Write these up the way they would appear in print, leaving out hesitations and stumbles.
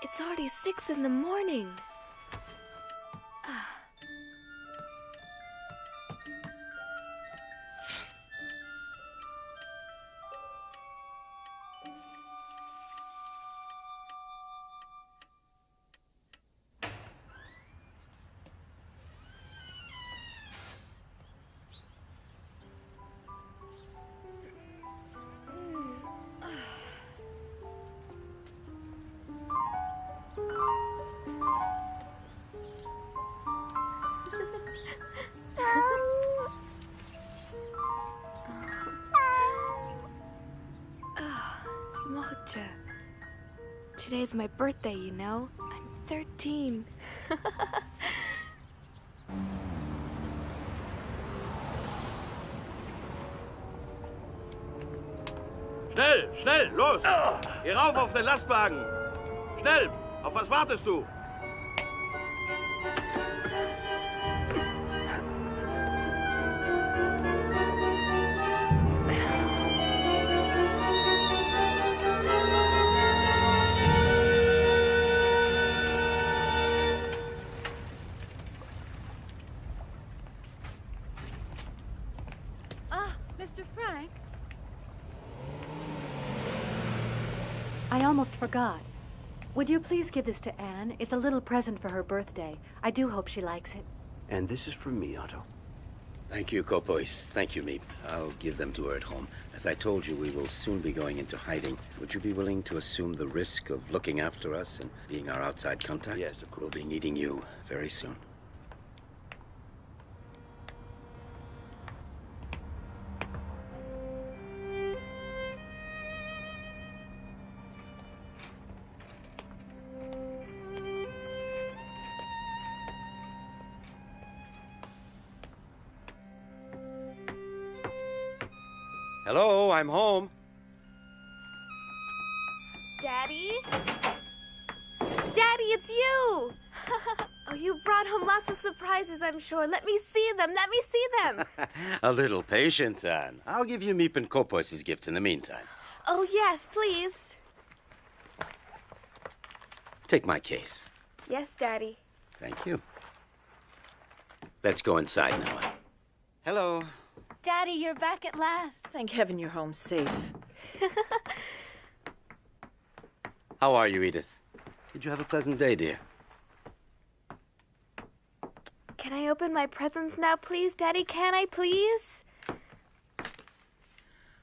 It's already 6 in the morning. Mocha. Today's my birthday, you know? I'm 13. Schnell, schnell, los! Geh rauf auf den Lastwagen! Schnell! Auf was wartest du? Mr. Frank? I almost forgot. Would you please give this to Anne? It's a little present for her birthday. I do hope she likes it. And this is from me, Otto. Thank you, Kopois. Thank you, Meep. I'll give them to her at home. As I told you, we will soon be going into hiding. Would you be willing to assume the risk of looking after us and being our outside contact? Yes, of course. We'll be needing you very soon. Hello, I'm home. Daddy? Daddy, it's you! Oh, you brought home lots of surprises, I'm sure. Let me see them. Let me see them. A little patience, Anne. I'll give you Meep and Kopois' gifts in the meantime. Oh, yes, please. Take my case. Yes, Daddy. Thank you. Let's go inside now, Anne. Hello. Daddy, you're back at last. Thank heaven you're home safe. How are you, Edith? Did you have a pleasant day, dear? Can I open my presents now, please, Daddy? Can I, please?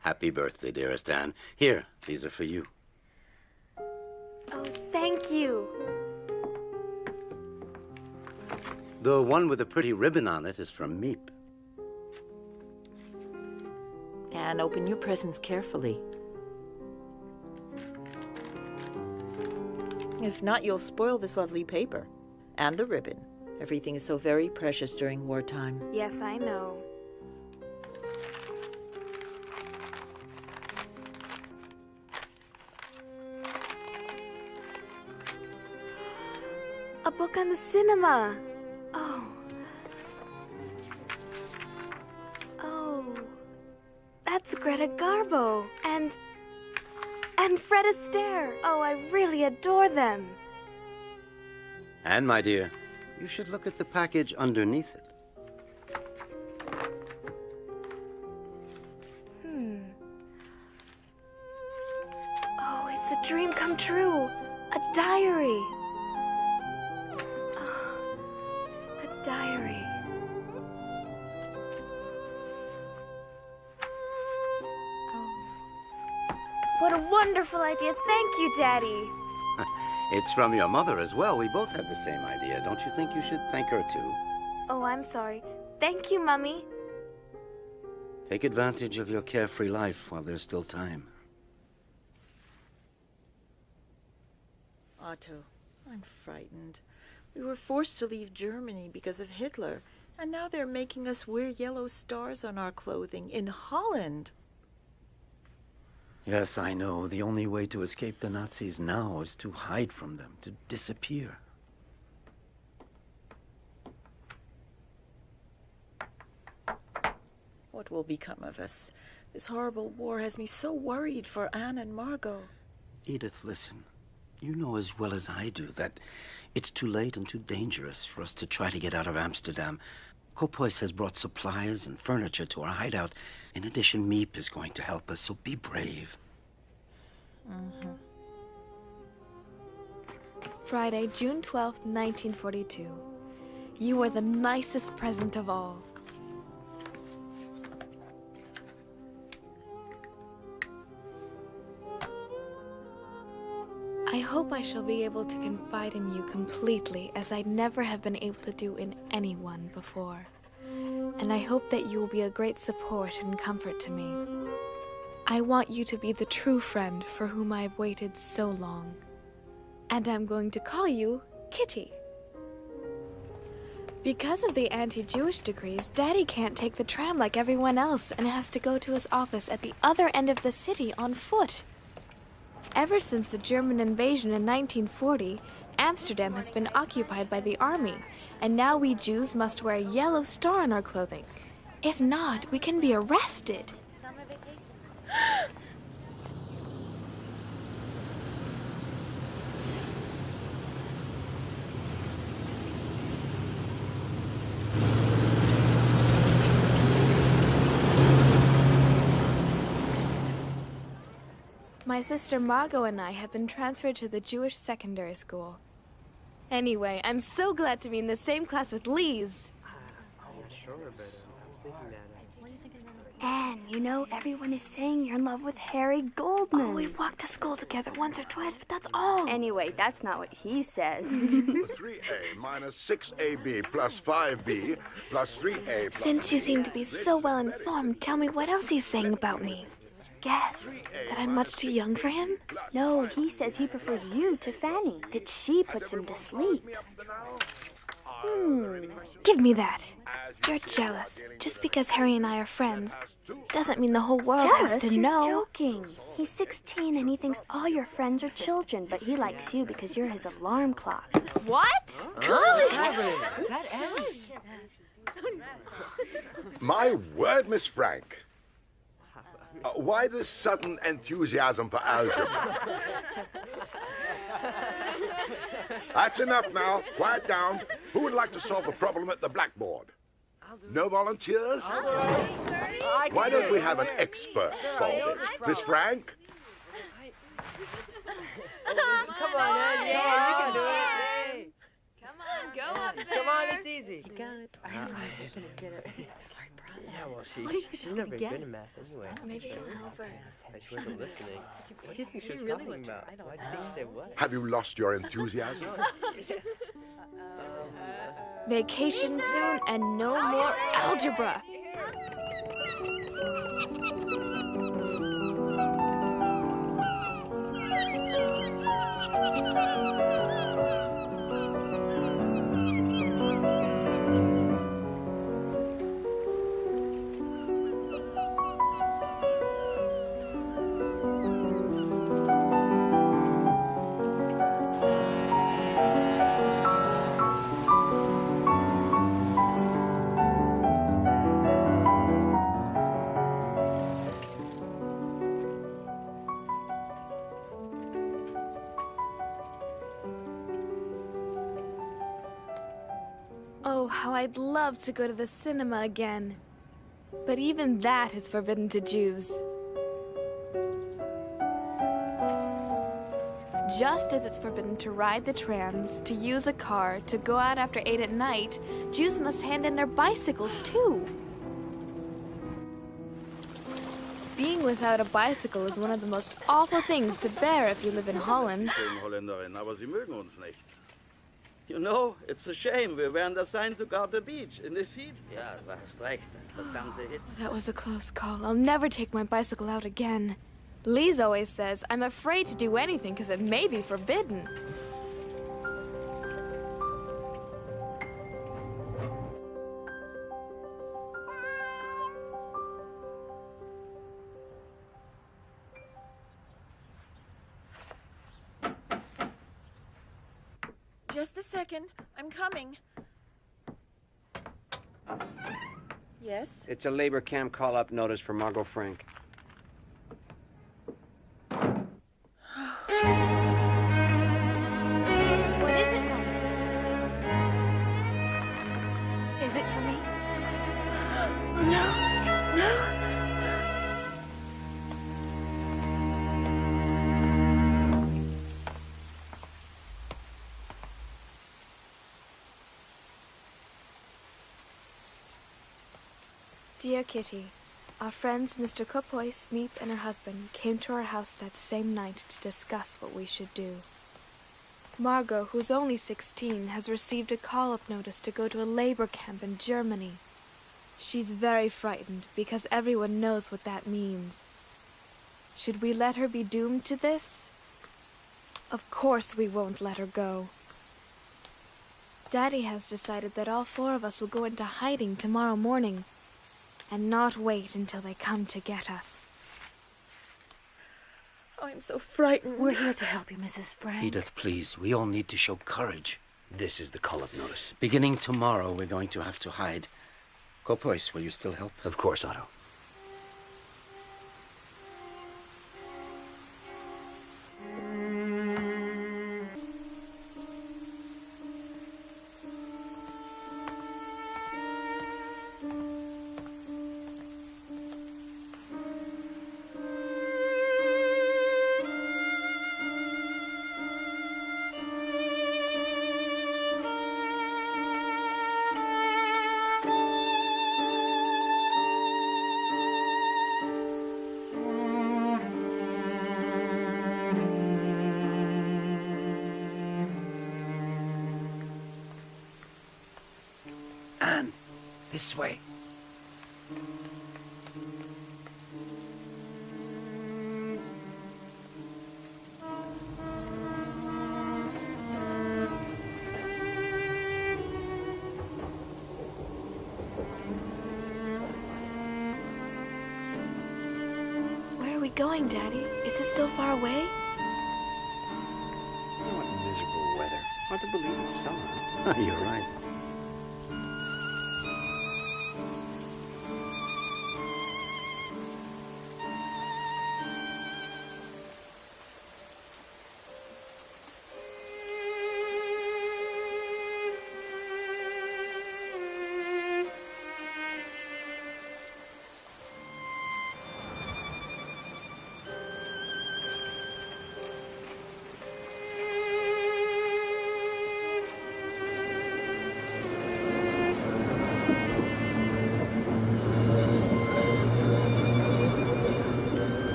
Happy birthday, dearest Anne. Here, these are for you. Oh, thank you. The one with the pretty ribbon on it is from Meep. And open your presents carefully. If not, you'll spoil this lovely paper. And the ribbon. Everything is so very precious during wartime. Yes, I know. A book on the cinema. Oh. Oh. That's Greta Garbo. And Fred Astaire. Oh, I really adore them. And, my dear, you should look at the package underneath it. Oh, it's a dream come true. A diary. Oh, a diary. Oh. What a wonderful idea. Thank you, Daddy. It's from your mother as well. We both had the same idea. Don't you think you should thank her, too? Oh, I'm sorry. Thank you, Mummy. Take advantage of your carefree life while there's still time. Otto, I'm frightened. We were forced to leave Germany because of Hitler, and now they're making us wear yellow stars on our clothing in Holland. Yes, I know. The only way to escape the Nazis now is to hide from them, to disappear. What will become of us? This horrible war has me so worried for Anne and Margot. Edith, listen. You know as well as I do that it's too late and too dangerous for us to try to get out of Amsterdam. Kopois has brought supplies and furniture to our hideout. In addition, Meep is going to help us, so be brave. Friday, June 12th, 1942. You are the nicest present of all. I hope I shall be able to confide in you completely, as I never have been able to do in anyone before. And I hope that you will be a great support and comfort to me. I want you to be the true friend for whom I have waited so long. And I'm going to call you Kitty. Because of the anti-Jewish decrees, Daddy can't take the tram like everyone else and has to go to his office at the other end of the city on foot. Ever since the German invasion in 1940, Amsterdam has been occupied by the army, and now we Jews must wear a yellow star on our clothing. If not, we can be arrested. Summer vacation. My sister Margot and I have been transferred to the Jewish secondary school. Anyway, I'm so glad to be in the same class with Lise. Anne, you know, everyone is saying you're in love with Harry Goldman. Oh, we've walked to school together once or twice, but that's all. Anyway, that's not what he says. 3A minus 6AB plus 5B plus 3A plus... Since you seem to be so well informed, tell me what else he's saying about me. Guess that I'm much too young for him? No, he says he prefers you to Fanny, that she puts him to sleep. Give me that. You're jealous. Just because Harry and I are friends doesn't mean the whole world has Jealous? to You're know. joking. He's 16 and he thinks all your friends are children, but he likes you because you're his alarm clock. What? My word, Miss Frank. Why this sudden enthusiasm for algebra? That's enough now. Quiet down. Who would like to solve a problem at the blackboard? No volunteers? Why don't we have an expert solve it? Miss Frank? Come on, Ed. Yeah, you can do it. Come on, go up there. Come on, it's easy. You got it. I know she's gonna get it. Yeah, well, she's never good in math anyway. Maybe you'll help her. But she wasn't listening. What do you think she was talking about? Why do you think she said what? Have you lost your enthusiasm? Vacation soon and no more algebra. Oh, how I'd love to go to the cinema again. But even that is forbidden to Jews. Just as it's forbidden to ride the trams, to use a car, to go out after 8 at night, Jews must hand in their bicycles too. Being without a bicycle is one of the most awful things to bear if you live in Holland. Schöne Holländerin, aber sie mögen uns nicht. You know, it's a shame. We weren't assigned to guard the beach in this heat. Ja, du hast recht. Verdammte Hitze. That was a close call. I'll never take my bicycle out again. Lise always says I'm afraid to do anything because it may be forbidden. Just a second. I'm coming. Yes? It's a labor camp call-up notice for Margot Frank. Is it for me? No, no. Dear Kitty, our friends Mr. Kopois, Meep, and her husband came to our house that same night to discuss what we should do. Margot, who's only 16, has received a call-up notice to go to a labor camp in Germany. She's very frightened because everyone knows what that means. Should we let her be doomed to this? Of course we won't let her go. Daddy has decided that all 4 of us will go into hiding tomorrow morning and not wait until they come to get us. I'm so frightened. We're here to help you, Mrs. Frank. Edith, please. We all need to show courage. This is the call-up notice. Beginning tomorrow, we're going to have to hide. Kopois, will you still help? Of course, Otto. Anne, this way. Where are we going, Daddy? Is it still far away? What miserable weather. Hard to believe it's summer. You're right.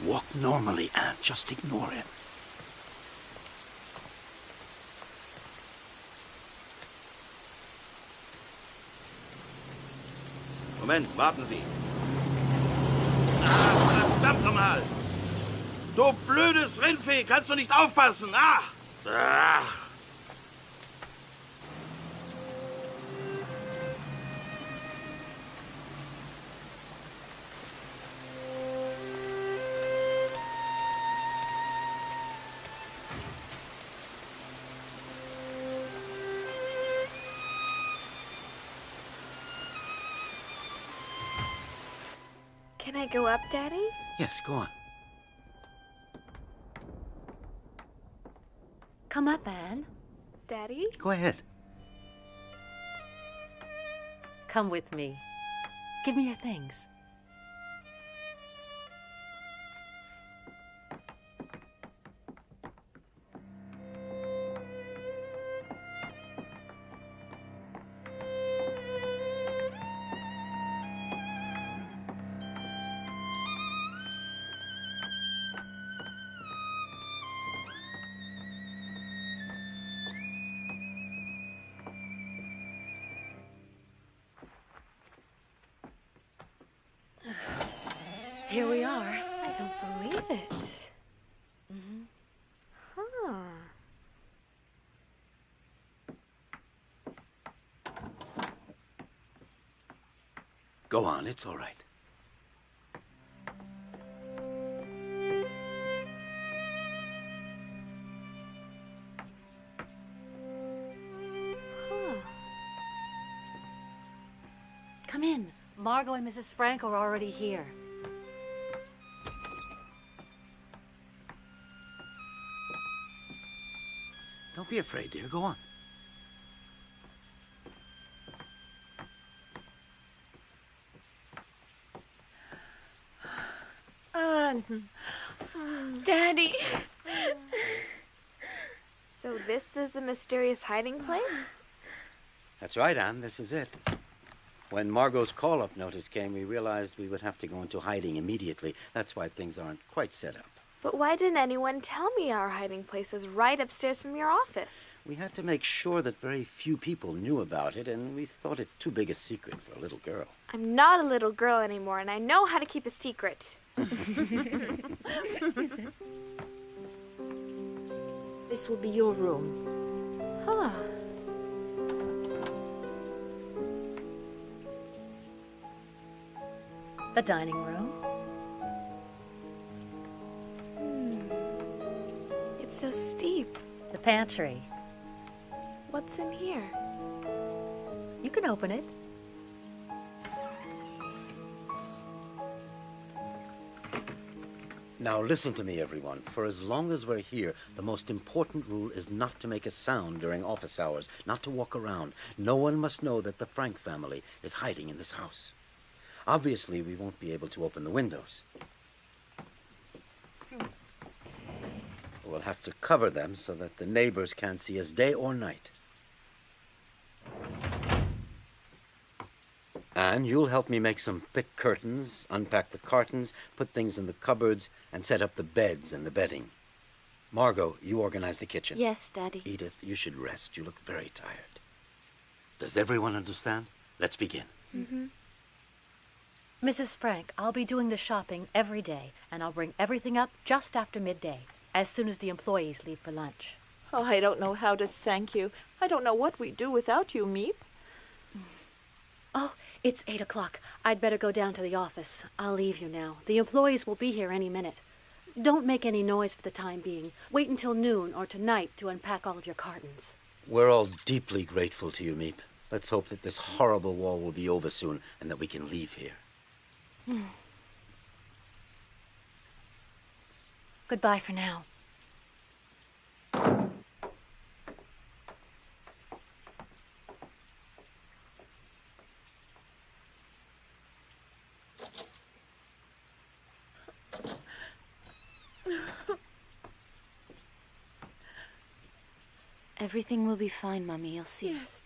Walk normally, Anne. Just ignore him. Moment, warten Sie. Ah, verdammt nochmal! Du blödes Rindvieh, kannst du nicht aufpassen? Ah! Ach! Can I go up, Daddy? Yes, go on. Come up, Anne. Daddy? Go ahead. Come with me. Give me your things. Here we are. I don't believe it. Huh. Go on, it's all right. Come in. Margot and Mrs. Frank are already here. Don't be afraid, dear. Go on. Anne. Daddy! So this is the mysterious hiding place? That's right, Anne. This is it. When Margot's call-up notice came, we realized we would have to go into hiding immediately. That's why things aren't quite set up. But why didn't anyone tell me our hiding place is right upstairs from your office? We had to make sure that very few people knew about it, and we thought it too big a secret for a little girl. I'm not a little girl anymore, and I know how to keep a secret. This will be your room. Huh. The dining room. It's so steep. The pantry. What's in here? You can open it. Now listen to me, everyone. For as long as we're here, the most important rule is not to make a sound during office hours, not to walk around. No one must know that the Frank family is hiding in this house. Obviously, we won't be able to open the windows. We'll have to cover them so that the neighbors can't see us day or night. And you'll help me make some thick curtains, unpack the cartons, put things in the cupboards, and set up the beds and the bedding. Margot, you organize the kitchen. Yes, Daddy. Edith, you should rest. You look very tired. Does everyone understand? Let's begin. Mm-hmm. Mrs. Frank, I'll be doing the shopping every day, and I'll bring everything up just after midday, as soon as the employees leave for lunch. Oh, I don't know how to thank you. I don't know what we'd do without you, Meep. Oh, it's 8 o'clock. I'd better go down to the office. I'll leave you now. The employees will be here any minute. Don't make any noise for the time being. Wait until noon or tonight to unpack all of your cartons. We're all deeply grateful to you, Meep. Let's hope that this horrible war will be over soon and that we can leave here. Goodbye for now. Everything will be fine, Mommy. You'll see. Yes.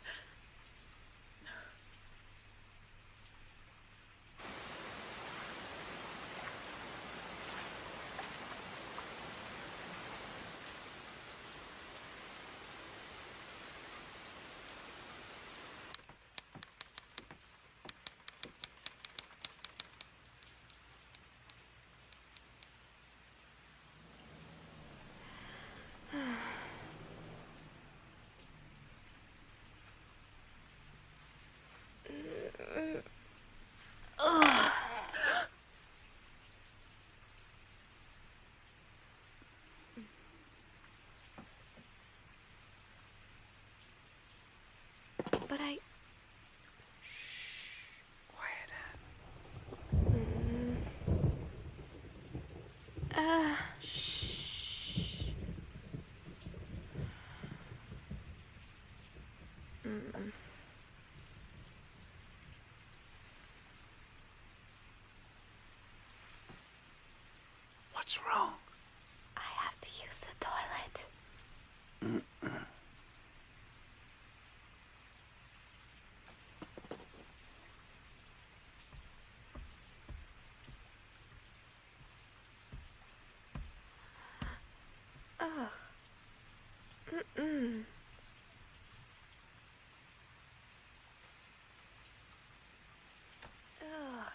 But I... Quiet, Anne. Shh. What's wrong? I have to use the toilet. Ugh. Mm-mm. Ugh.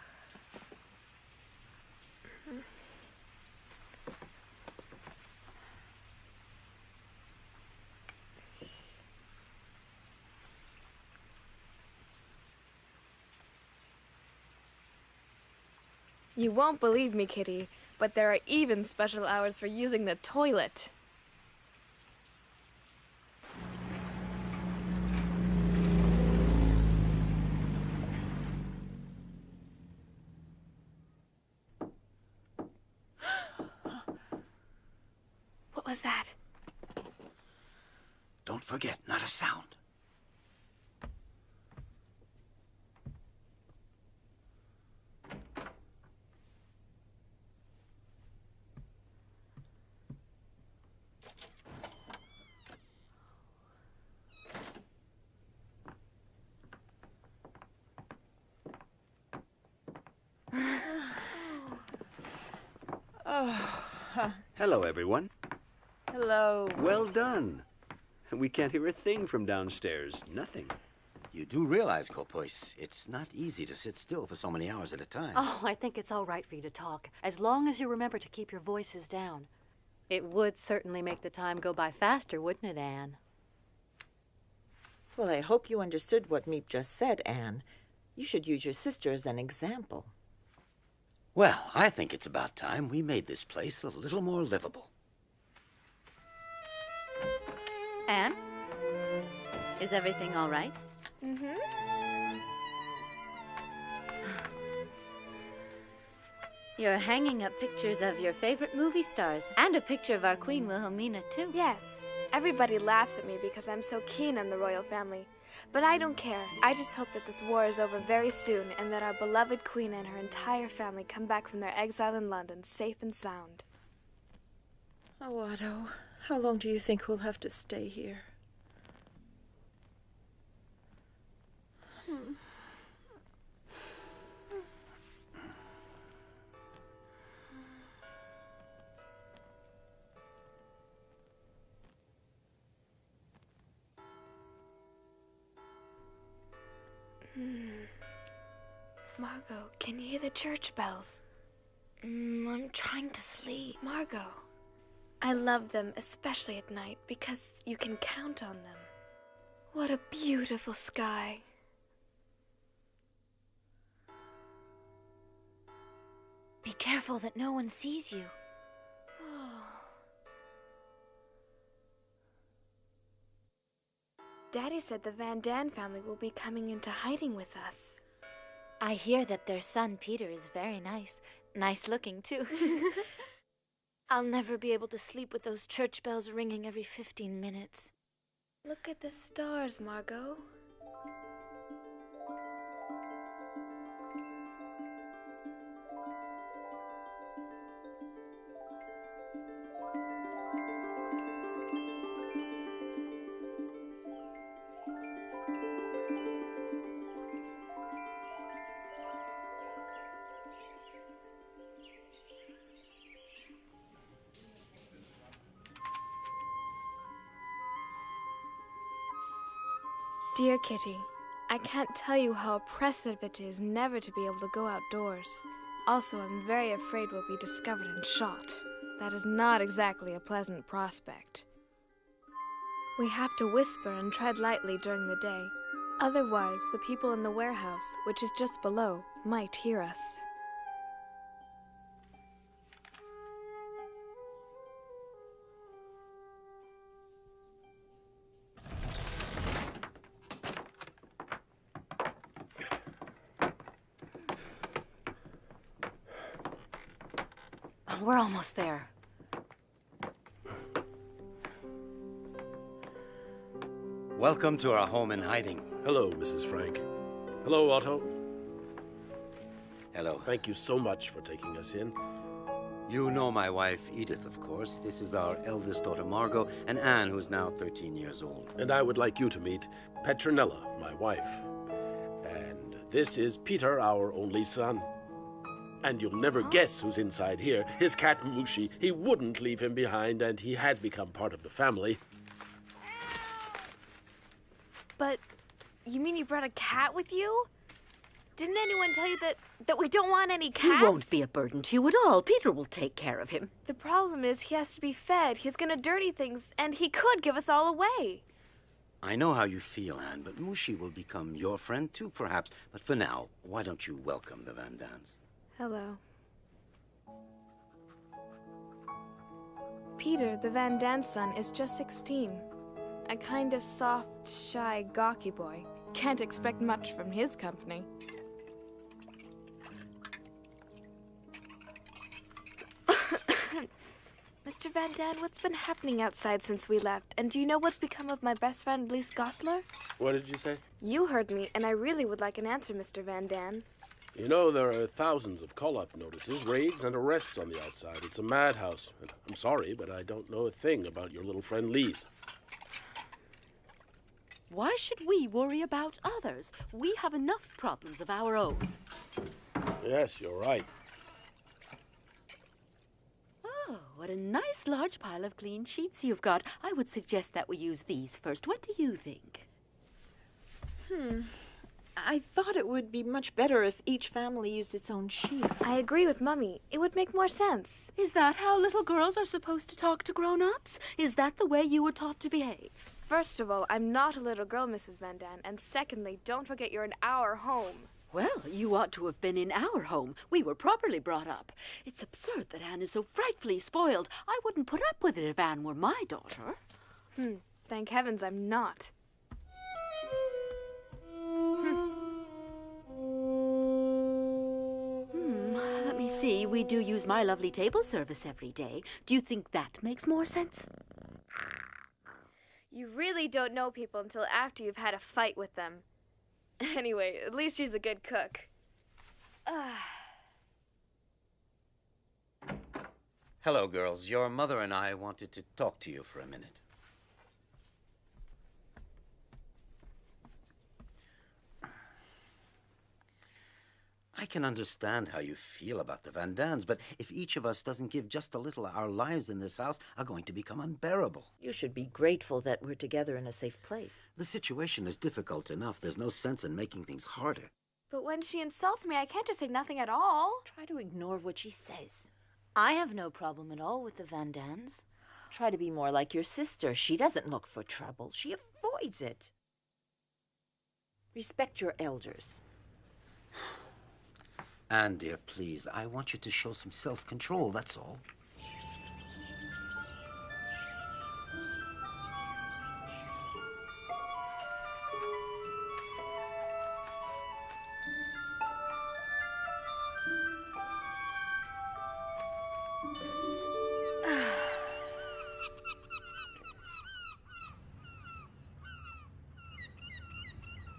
You won't believe me, Kitty, but there are even special hours for using the toilet. was that? Don't forget, not a sound. Hello, everyone. Hello. Well done. We can't hear a thing from downstairs. Nothing. You do realize, Kopois, it's not easy to sit still for so many hours at a time. Oh, I think it's all right for you to talk, as long as you remember to keep your voices down. It would certainly make the time go by faster, wouldn't it, Anne? Well, I hope you understood what Meep just said, Anne. You should use your sister as an example. Well, I think it's about time we made this place a little more livable. Anne? Is everything all right? Mm-hmm. You're hanging up pictures of your favorite movie stars and a picture of our Queen Wilhelmina, too. Yes. Everybody laughs at me because I'm so keen on the royal family. But I don't care. I just hope that this war is over very soon and that our beloved queen and her entire family come back from their exile in London safe and sound. Oh, Otto, how long do you think we'll have to stay here? Margot, can you hear the church bells? I'm trying to sleep. Margot, I love them, especially at night, because you can count on them. What a beautiful sky. Be careful that no one sees you. Daddy said the Van Daan family will be coming into hiding with us. I hear that their son, Peter, is very nice. Nice looking, too. I'll never be able to sleep with those church bells ringing every 15 minutes. Look at the stars, Margot. Dear Kitty, I can't tell you how oppressive it is never to be able to go outdoors. Also, I'm very afraid we'll be discovered and shot. That is not exactly a pleasant prospect. We have to whisper and tread lightly during the day. Otherwise, the people in the warehouse, which is just below, might hear us. We're almost there. Welcome to our home in hiding. Hello, Mrs. Frank. Hello, Otto. Hello. Thank you so much for taking us in. You know my wife, Edith, of course. This is our eldest daughter, Margot, and Anne, who's now 13 years old. And I would like you to meet Petronella, my wife. And this is Peter, our only son. And you'll never guess who's inside here. His cat, Mushi. He wouldn't leave him behind, and he has become part of the family. But you mean you brought a cat with you? Didn't anyone tell you that we don't want any cats? He won't be a burden to you at all. Peter will take care of him. The problem is he has to be fed. He's gonna dirty things, and he could give us all away. I know how you feel, Anne, but Mushi will become your friend too, perhaps. But for now, why don't you welcome the Van Daans? Hello. Peter, the Van Daan's son, is just 16. A kind of soft, shy, gawky boy. Can't expect much from his company. Mr. Van Daan, what's been happening outside since we left? And do you know what's become of my best friend, Lise Gosler? What did you say? You heard me, and I really would like an answer, Mr. Van Daan. You know, there are thousands of call-up notices, raids, and arrests on the outside. It's a madhouse. And I'm sorry, but I don't know a thing about your little friend Lise. Why should we worry about others? We have enough problems of our own. Yes, you're right. Oh, what a nice large pile of clean sheets you've got. I would suggest that we use these first. What do you think? I thought it would be much better if each family used its own sheets. I agree with Mummy. It would make more sense. Is that how little girls are supposed to talk to grown-ups? Is that the way you were taught to behave? First of all, I'm not a little girl, Mrs. Van Daan. And secondly, don't forget you're in our home. Well, you ought to have been in our home. We were properly brought up. It's absurd that Anne is so frightfully spoiled. I wouldn't put up with it if Anne were my daughter. Thank heavens I'm not. Let me see. We do use my lovely table service every day. Do you think that makes more sense? You really don't know people until after you've had a fight with them. Anyway, at least she's a good cook. Hello, girls. Your mother and I wanted to talk to you for a minute. I can understand how you feel about the Van Daans, but if each of us doesn't give just a little, our lives in this house are going to become unbearable. You should be grateful that we're together in a safe place. The situation is difficult enough. There's no sense in making things harder. But when she insults me, I can't just say nothing at all. Try to ignore what she says. I have no problem at all with the Van Daans. Try to be more like your sister. She doesn't look for trouble. She avoids it. Respect your elders. Anne, dear, please, I want you to show some self-control, that's all.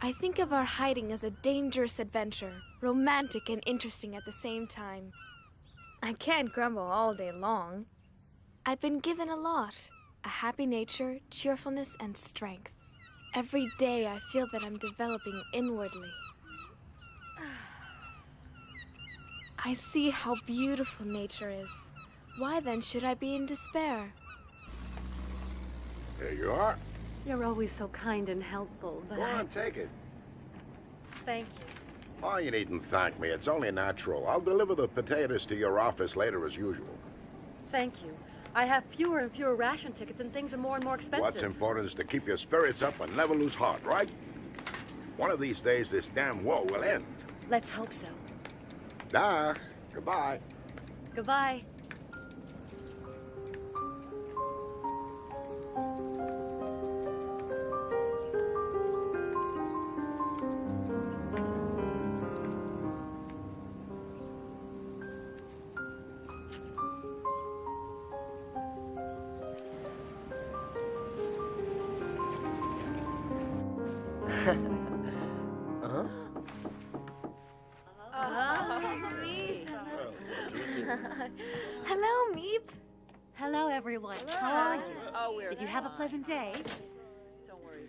I think of our hiding as a dangerous adventure, romantic and interesting at the same time. I can't grumble all day long. I've been given a lot. A happy nature, cheerfulness, and strength. Every day I feel that I'm developing inwardly. I see how beautiful nature is. Why then should I be in despair? There you are. You're always so kind and helpful, but Go on, take it. Thank you. Oh, you needn't thank me. It's only natural. I'll deliver the potatoes to your office later as usual. Thank you. I have fewer and fewer ration tickets and things are more and more expensive. What's important is to keep your spirits up and never lose heart, right? One of these days, this damn war will end. Let's hope so. Nah, goodbye. Goodbye. Hello, Meep. Hello, everyone. How are you? Oh, we're Did you have a pleasant day? Don't worry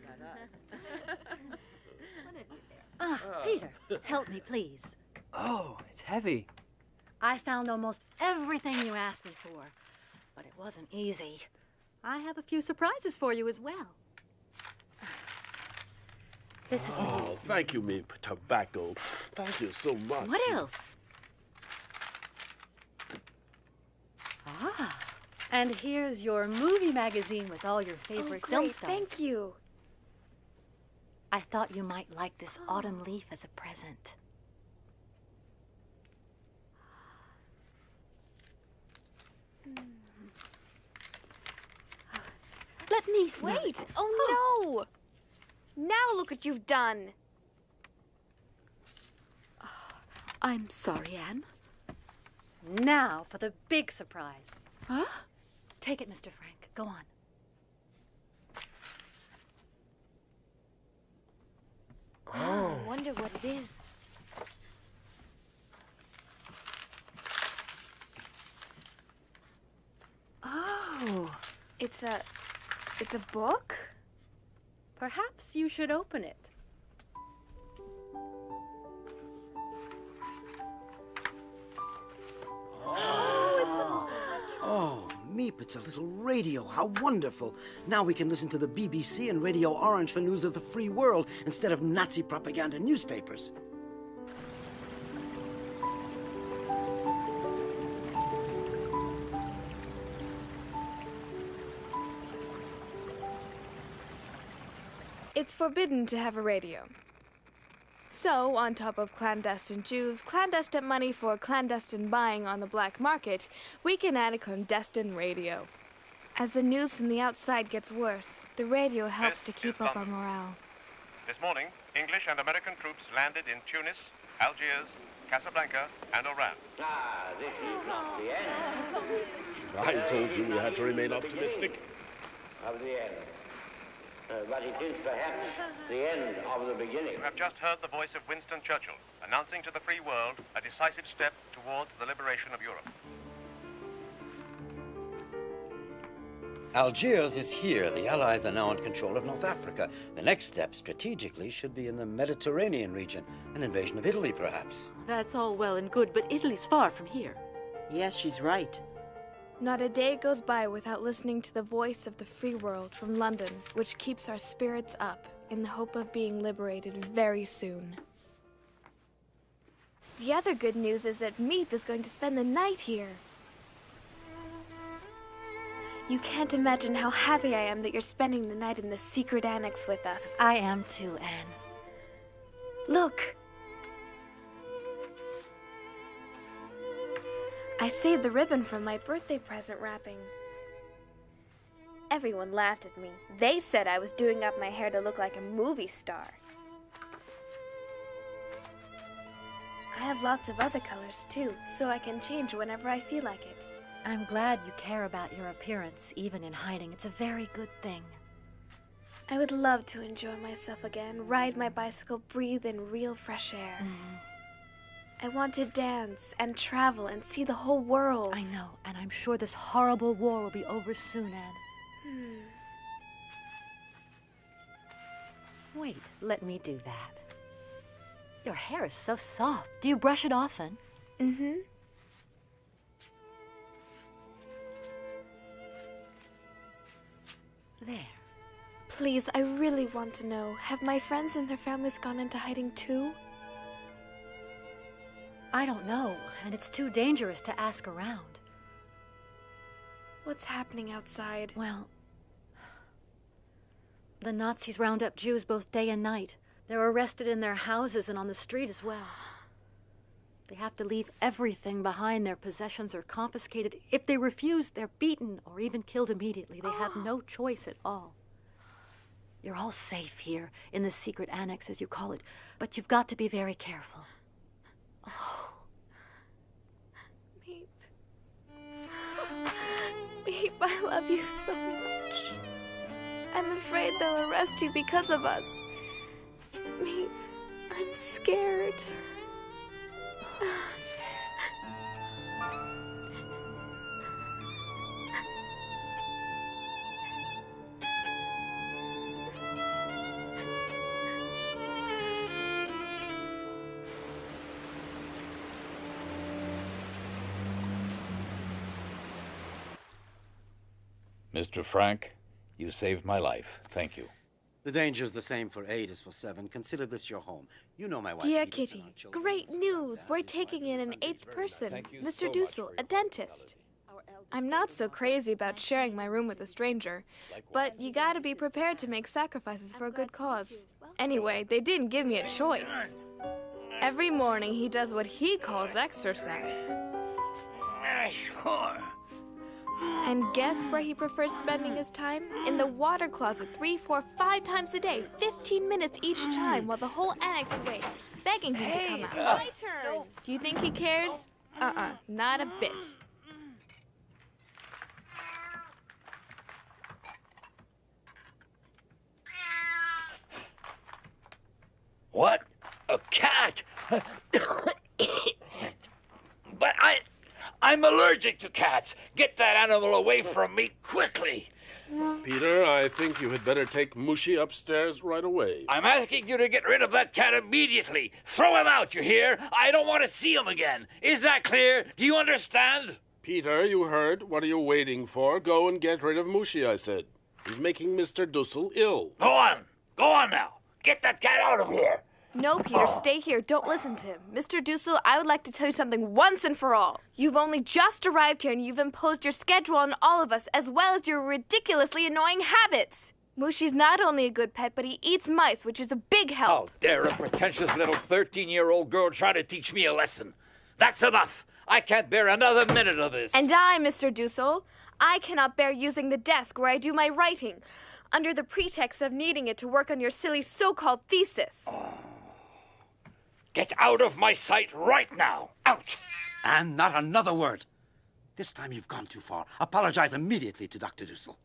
about us. Peter, help me, please. Oh, it's heavy. I found almost everything you asked me for, but it wasn't easy. I have a few surprises for you as well. This is Oh, thank you, Meep. Tobacco. Thank you so much. What else? And here's your movie magazine with all your favorite film stars. Thank you. I thought you might like this autumn leaf as a present. Let me smell Wait! it. Oh no! Now look what you've done. I'm sorry, Anne. Now for the big surprise. Huh? Take it, Mr. Frank. Go on. Oh, I wonder what it is. Oh. It's a book? Perhaps you should open it. Oh, Meep, it's a little radio. How wonderful. Now we can listen to the BBC and Radio Orange for news of the free world instead of Nazi propaganda newspapers. It's forbidden to have a radio. So, on top of clandestine Jews, clandestine money for clandestine buying on the black market, we can add a clandestine radio. As the news from the outside gets worse, the radio helps to keep up our morale. This morning, English and American troops landed in Tunis, Algiers, Casablanca, and Oran. Ah, this is not the end. I told you we had to remain optimistic. Of the end. But it is perhaps the end of the beginning. You have just heard the voice of Winston Churchill, announcing to the free world a decisive step towards the liberation of Europe. Algiers is here. The Allies are now in control of North Africa. The next step, strategically, should be in the Mediterranean region. An invasion of Italy, perhaps. That's all well and good, but Italy's far from here. Yes, she's right. Not a day goes by without listening to the voice of the free world from London, which keeps our spirits up in the hope of being liberated very soon. The other good news is that Meep is going to spend the night here. You can't imagine how happy I am that you're spending the night in the secret annex with us. I am too, Anne. Look! I saved the ribbon from my birthday present wrapping. Everyone laughed at me. They said I was doing up my hair to look like a movie star. I have lots of other colors too, so I can change whenever I feel like it. I'm glad you care about your appearance, even in hiding. It's a very good thing. I would love to enjoy myself again, ride my bicycle, breathe in real fresh air. I want to dance and travel and see the whole world. I know, and I'm sure this horrible war will be over soon, Anne. Wait, let me do that. Your hair is so soft. Do you brush it often? Mm-hmm. There. Please, I really want to know, have my friends and their families gone into hiding too? I don't know, and it's too dangerous to ask around. What's happening outside? Well, the Nazis round up Jews both day and night. They're arrested in their houses and on the street as well. They have to leave everything behind. Their possessions are confiscated. If they refuse, they're beaten or even killed immediately. They have no choice at all. You're all safe here, in the secret annex, as you call it, but you've got to be very careful. Oh. Meep. Meep, I love you so much. I'm afraid they'll arrest you because of us. Meep, I'm scared. Mr. Frank, you saved my life. Thank you. The danger's the same for 8 as for 7. Consider this your home. You know my wife. Dear Kitty, great news! We're taking in an 8th person, Mr. Dussel, a dentist. I'm not so crazy about sharing my room with a stranger, but you gotta be prepared to make sacrifices for a good cause. Anyway, they didn't give me a choice. Every morning he does what he calls exercise. Sure. And guess where he prefers spending his time? In the water closet 3, 4, 5 times a day, 15 minutes each time, while the whole annex waits, begging him to come out. My turn. Do you think he cares? Not a bit. What? A cat? But I'm allergic to cats. Get that animal away from me quickly. Peter, I think you had better take Mushy upstairs right away. I'm asking you to get rid of that cat immediately. Throw him out, you hear? I don't want to see him again. Is that clear? Do you understand? Peter, you heard. What are you waiting for? Go and get rid of Mushy, I said. He's making Mr. Dussel ill. Go on. Go on now. Get that cat out of here. No, Peter, stay here. Don't listen to him. Mr. Dussel, I would like to tell you something once and for all. You've only just arrived here and you've imposed your schedule on all of us, as well as your ridiculously annoying habits. Mushy's not only a good pet, but he eats mice, which is a big help. How dare a pretentious little 13-year-old girl try to teach me a lesson? That's enough. I can't bear another minute of this. And I, Mr. Dussel, I cannot bear using the desk where I do my writing, under the pretext of needing it to work on your silly so-called thesis. Get out of my sight right now. Out! And not another word. This time you've gone too far. Apologize immediately to Dr. Dussel.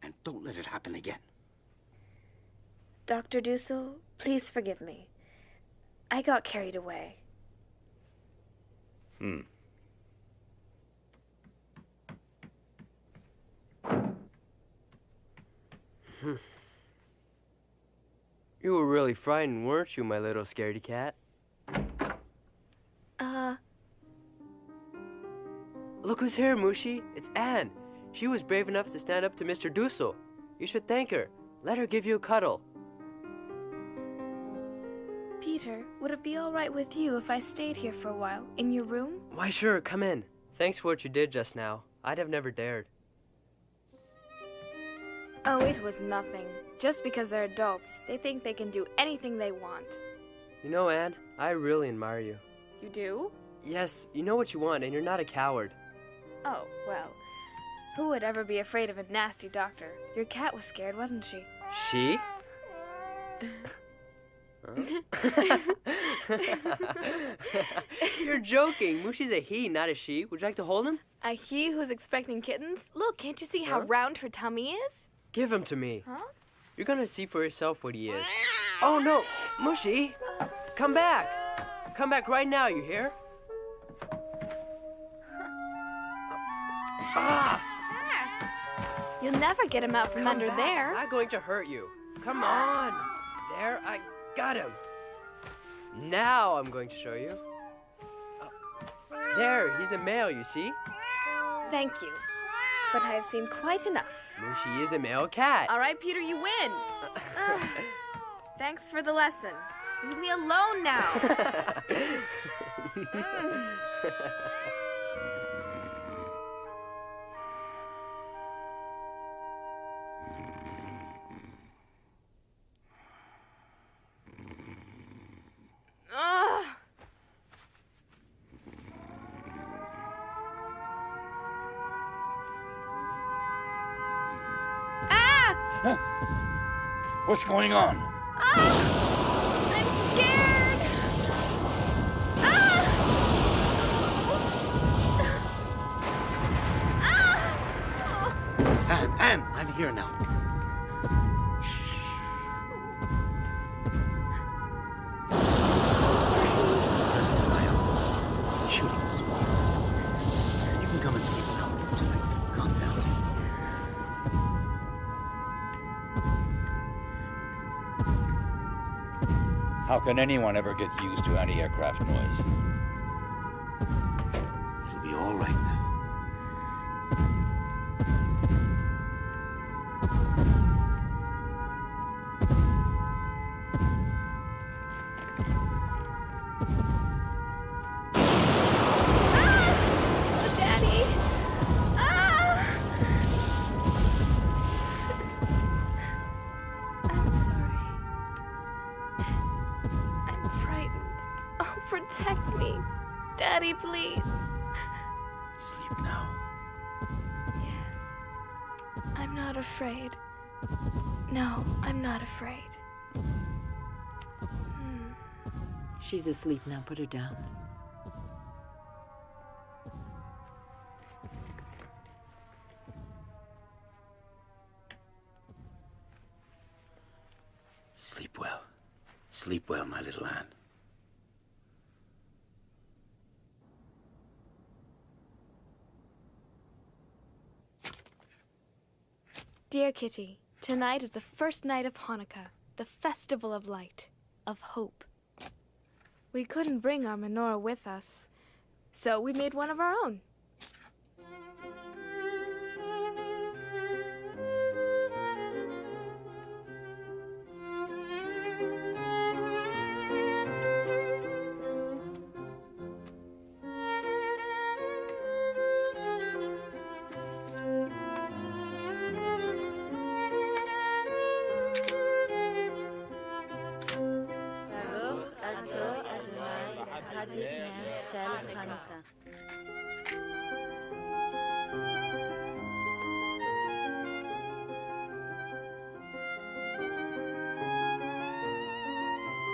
And don't let it happen again. Dr. Dussel, please forgive me. I got carried away. You were really frightened, weren't you, my little scaredy cat? Look who's here, Mushy. It's Anne. She was brave enough to stand up to Mr. Dussel. You should thank her. Let her give you a cuddle. Peter, would it be all right with you if I stayed here for a while, in your room? Why, sure, come in. Thanks for what you did just now. I'd have never dared. Oh, it was nothing. Just because they're adults, they think they can do anything they want. You know, Anne, I really admire you. You do? Yes, you know what you want, and you're not a coward. Oh, well, who would ever be afraid of a nasty doctor? Your cat was scared, wasn't she? She? You're joking. Mushy's a he, not a she. Would you like to hold him? A he who's expecting kittens? Look, can't you see how round her tummy is? Give him to me. Huh? You're gonna see for yourself what he is. Oh, no. Mushy! Come back! Come back right now, you hear? You'll never get him out from under there. I'm not going to hurt you. Come on. There, I got him. Now I'm going to show you. There, he's a male, you see? Thank you. But I have seen quite enough. Mushy is a male cat. All right, Peter, you win. Thanks for the lesson. Leave me alone now. What's going on? I'm scared. Anne, I'm here now. Rest in my arms. Shooting is so beautiful. You can come and sleep in our room tonight. Calm down. How can anyone ever get used to anti-aircraft noise? It'll be all right now. Oh, Daddy. I'm sorry. I'm frightened. Oh, protect me. Daddy, please. Sleep now. Yes. I'm not afraid. No, I'm not afraid. She's asleep now. Put her down. Sleep well. Sleep well, my little Anne. Dear Kitty, tonight is the first night of Hanukkah, the festival of light, of hope. We couldn't bring our menorah with us, so we made one of our own.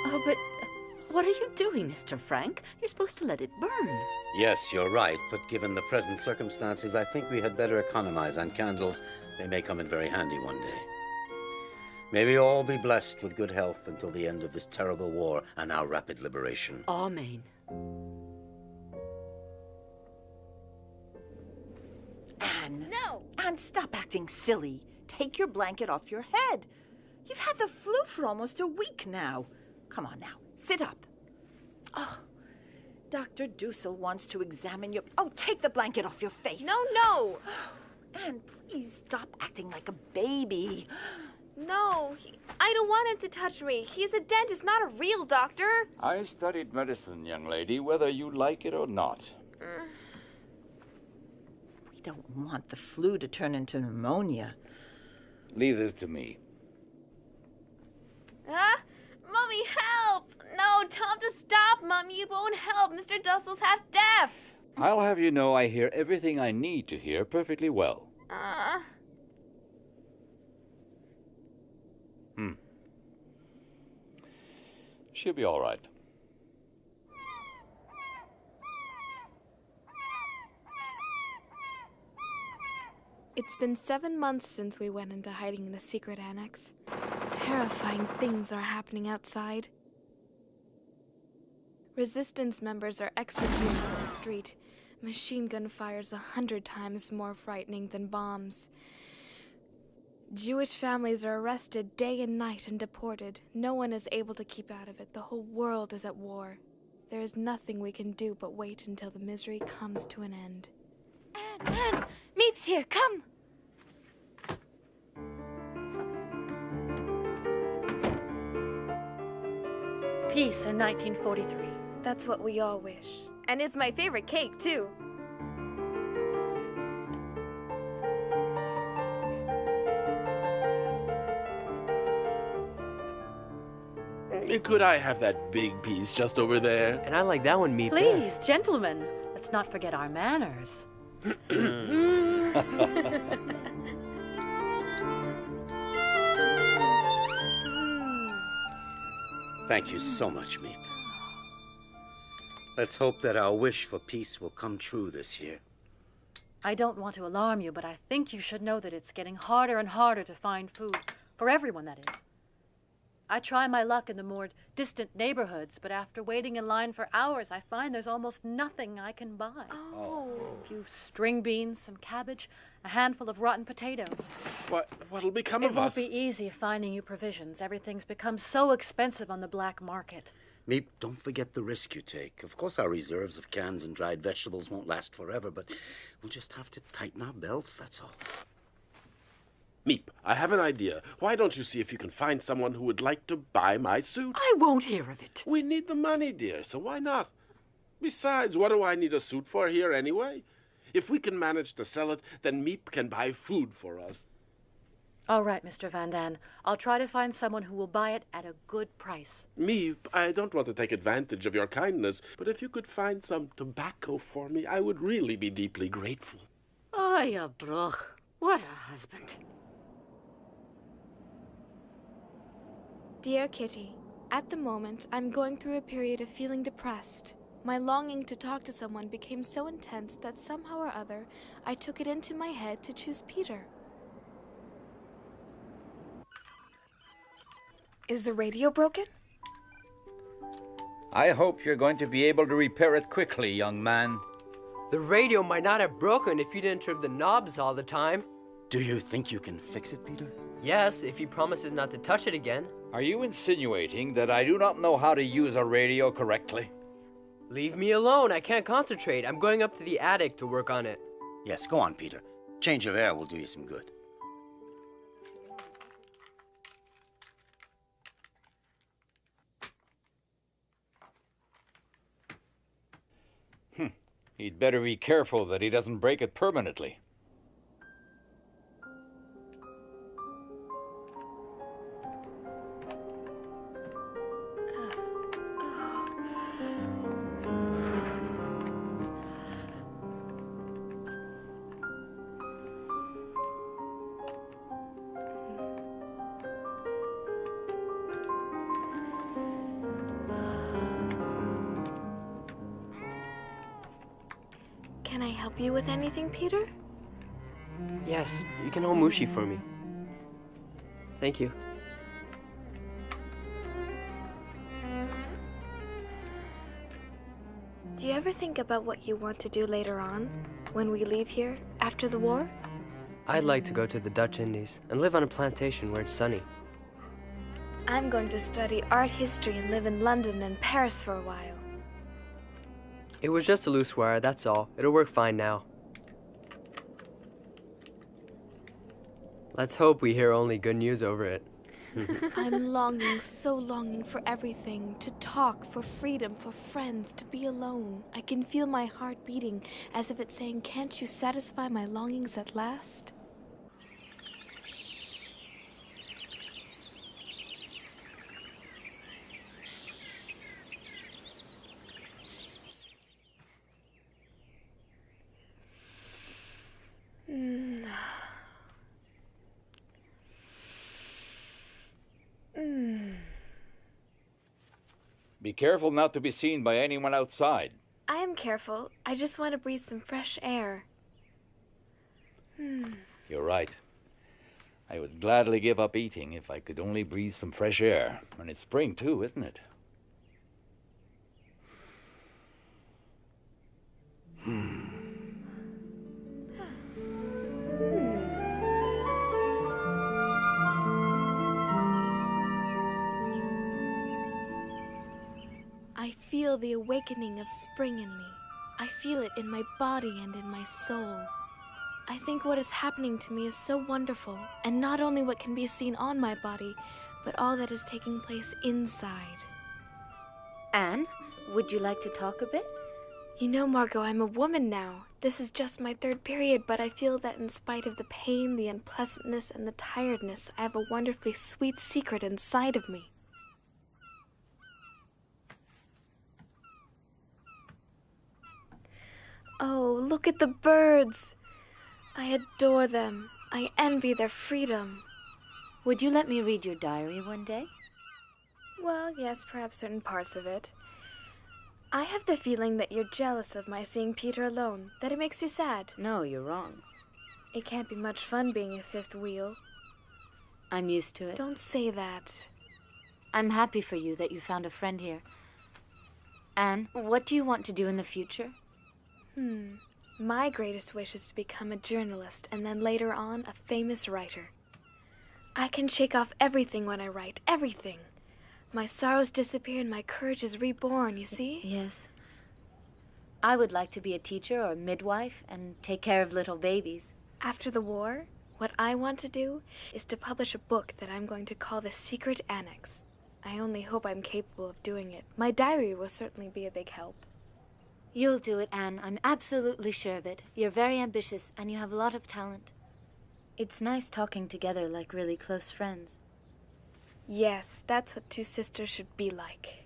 Oh, but what are you doing, Mr. Frank? You're supposed to let it burn. Yes, you're right, but given the present circumstances, I think we had better economize on candles. They may come in very handy one day. May we all be blessed with good health until the end of this terrible war and our rapid liberation. Amen. Anne. No! Anne, stop acting silly. Take your blanket off your head. You've had the flu for almost a week now. Come on now, sit up. Oh, Dr. Dussel wants to examine your... Oh, take the blanket off your face. No! Anne, please stop acting like a baby. No, I don't want him to touch me. He's a dentist, not a real doctor. I studied medicine, young lady, whether you like it or not. We don't want the flu to turn into pneumonia. Leave this to me. Mommy, help! No, tell him to stop, Mommy. It won't help. Mr. Dussel's half deaf. I'll have you know I hear everything I need to hear perfectly well. She'll be all right. It's been 7 months since we went into hiding in the secret annex. Terrifying things are happening outside. Resistance members are executed in the street. Machine gun fire's 100 times more frightening than bombs. Jewish families are arrested day and night and deported. No one is able to keep out of it. The whole world is at war. There is nothing we can do but wait until the misery comes to an end. Anne, Meep's here, come! Peace in 1943. That's what we all wish. And it's my favorite cake, too. Could I have that big piece just over there? And I like that one, Meep. Please, gentlemen, let's not forget our manners. Thank you so much, Meep. Let's hope that our wish for peace will come true this year. I don't want to alarm you, but I think you should know that it's getting harder and harder to find food. For everyone, that is. I try my luck in the more distant neighborhoods, but after waiting in line for hours, I find there's almost nothing I can buy. A few string beans, some cabbage, a handful of rotten potatoes. What'll become It of won't us? be easy finding you provisions. Everything's become so expensive on the black market. Meep, don't forget the risk you take. Of course, our reserves of cans and dried vegetables won't last forever, but we'll just have to tighten our belts, that's all. Meep, I have an idea. Why don't you see if you can find someone who would like to buy my suit? I won't hear of it. We need the money, dear, so why not? Besides, what do I need a suit for here anyway? If we can manage to sell it, then Meep can buy food for us. All right, Mr. Van Dan. I'll try to find someone who will buy it at a good price. Meep, I don't want to take advantage of your kindness, but if you could find some tobacco for me, I would really be deeply grateful. Oh, you broch. What a husband. Dear Kitty, at the moment, I'm going through a period of feeling depressed. My longing to talk to someone became so intense that somehow or other, I took it into my head to choose Peter. Is the radio broken? I hope you're going to be able to repair it quickly, young man. The radio might not have broken if you didn't trip the knobs all the time. Do you think you can fix it, Peter? Yes, if he promises not to touch it again. Are you insinuating that I do not know how to use a radio correctly? Leave me alone. I can't concentrate. I'm going up to the attic to work on it. Yes, go on, Peter. Change of air will do you some good. He'd better be careful that he doesn't break it permanently. Can I help you with anything, Peter? Yes, you can hold Mushi for me. Thank you. Do you ever think about what you want to do later on, when we leave here, after the war? I'd like to go to the Dutch Indies and live on a plantation where it's sunny. I'm going to study art history and live in London and Paris for a while. It was just a loose wire, that's all. It'll work fine now. Let's hope we hear only good news over it. I'm longing, so longing for everything. To talk, for freedom, for friends, to be alone. I can feel my heart beating, as if it's saying, "Can't you satisfy my longings at last?" Be careful not to be seen by anyone outside. I am careful. I just want to breathe some fresh air. You're right. I would gladly give up eating if I could only breathe some fresh air. And it's spring too, isn't it? I feel the awakening of spring in me. I feel it in my body and in my soul. I think what is happening to me is so wonderful, and not only what can be seen on my body, but all that is taking place inside. Anne, would you like to talk a bit? You know, Margot, I'm a woman now. This is just my third period, but I feel that in spite of the pain, the unpleasantness, and the tiredness, I have a wonderfully sweet secret inside of me. Oh, look at the birds. I adore them. I envy their freedom. Would you let me read your diary one day? Well, yes, perhaps certain parts of it. I have the feeling that you're jealous of my seeing Peter alone, that it makes you sad. No, you're wrong. It can't be much fun being a fifth wheel. I'm used to it. Don't say that. I'm happy for you that you found a friend here. Anne, what do you want to do in the future? My greatest wish is to become a journalist and then later on a famous writer. I can shake off everything when I write, everything. My sorrows disappear and my courage is reborn, you see? Yes. I would like to be a teacher or a midwife and take care of little babies. After the war, what I want to do is to publish a book that I'm going to call The Secret Annex. I only hope I'm capable of doing it. My diary will certainly be a big help. You'll do it, Anne. I'm absolutely sure of it. You're very ambitious, and you have a lot of talent. It's nice talking together like really close friends. Yes, that's what two sisters should be like.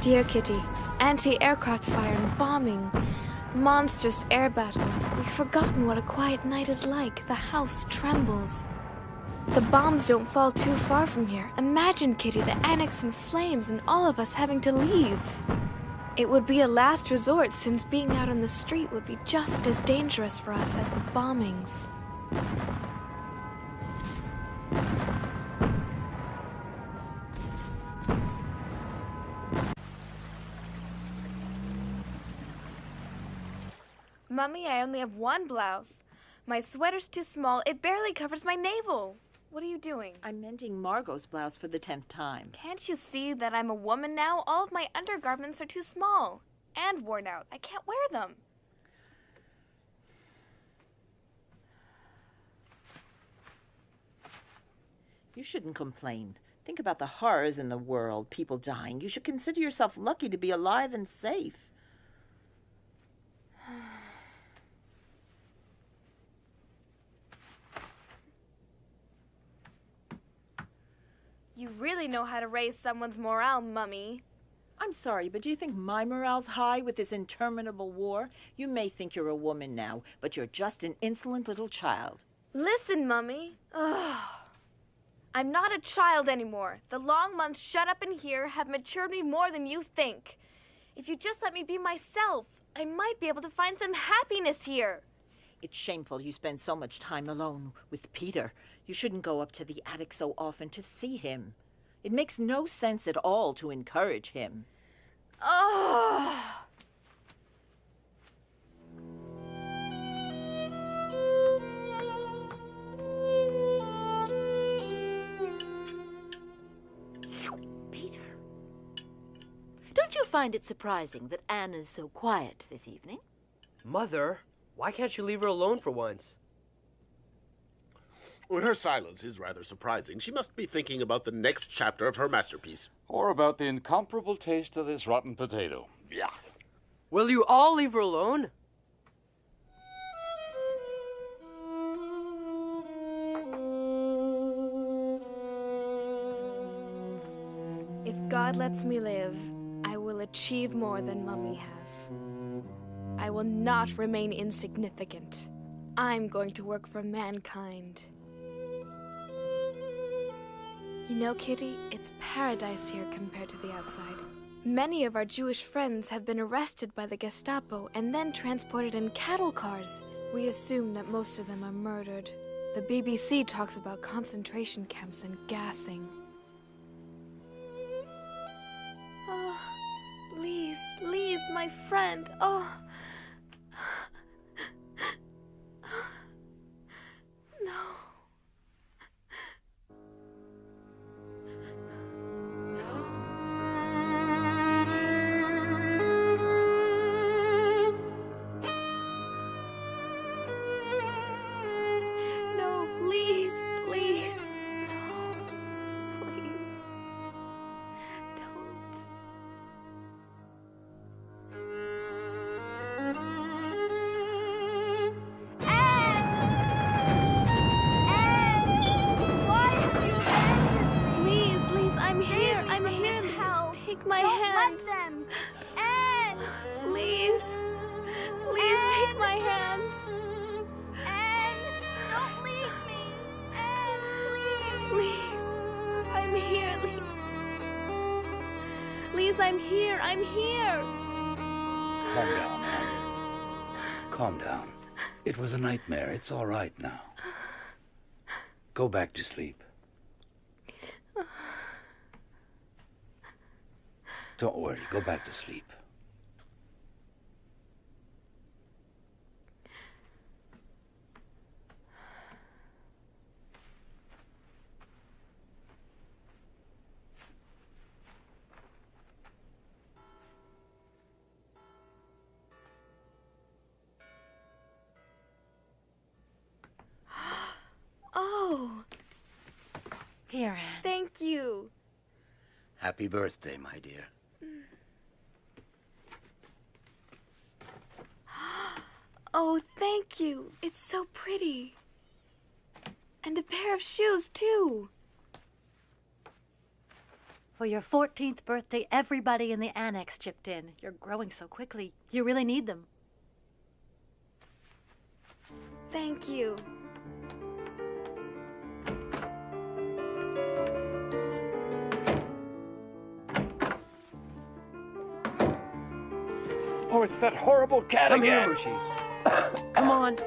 Dear Kitty, anti-aircraft fire and bombing. Monstrous air battles. We've forgotten what a quiet night is like. The house trembles. The bombs don't fall too far from here. Imagine, Kitty, the annex in flames and all of us having to leave. It would be a last resort, since being out on the street would be just as dangerous for us as the bombings. Mummy, I only have one blouse. My sweater's too small. It barely covers my navel. What are you doing? I'm mending Margot's blouse for the 10th time. Can't you see that I'm a woman now? All of my undergarments are too small and worn out. I can't wear them. You shouldn't complain. Think about the horrors in the world, people dying. You should consider yourself lucky to be alive and safe. You really know how to raise someone's morale, Mummy. I'm sorry, but do you think my morale's high with this interminable war? You may think you're a woman now, but you're just an insolent little child. Listen, Mummy. Ugh. I'm not a child anymore. The long months shut up in here have matured me more than you think. If you just let me be myself, I might be able to find some happiness here. It's shameful you spend so much time alone with Peter. You shouldn't go up to the attic so often to see him. It makes no sense at all to encourage him. Oh! Peter, don't you find it surprising that Anne is so quiet this evening? Mother, why can't you leave her alone for once? Well, her silence is rather surprising. She must be thinking about the next chapter of her masterpiece. Or about the incomparable taste of this rotten potato. Yuck. Will you all leave her alone? If God lets me live, I will achieve more than Mummy has. I will not remain insignificant. I'm going to work for mankind. You know, Kitty, it's paradise here compared to the outside. Many of our Jewish friends have been arrested by the Gestapo and then transported in cattle cars. We assume that most of them are murdered. The BBC talks about concentration camps and gassing. Oh, Lise, my friend. Oh. No. My Don't hand. let them. Anne! Please. Please take my hand. Anne, don't leave me. Anne, please. I'm here, Lise. Lise, I'm here. I'm here. Calm down, Anne. Calm down. It was a nightmare. It's all right now. Go back to sleep. Don't worry, go back to sleep. Oh. Here, Anne. Thank you. Happy birthday, my dear. Oh, thank you. It's so pretty. And a pair of shoes, too. For your 14th birthday, everybody in the annex chipped in. You're growing so quickly. You really need them. Thank you. Oh, it's that horrible cat Come again. here, Mushi. Come on.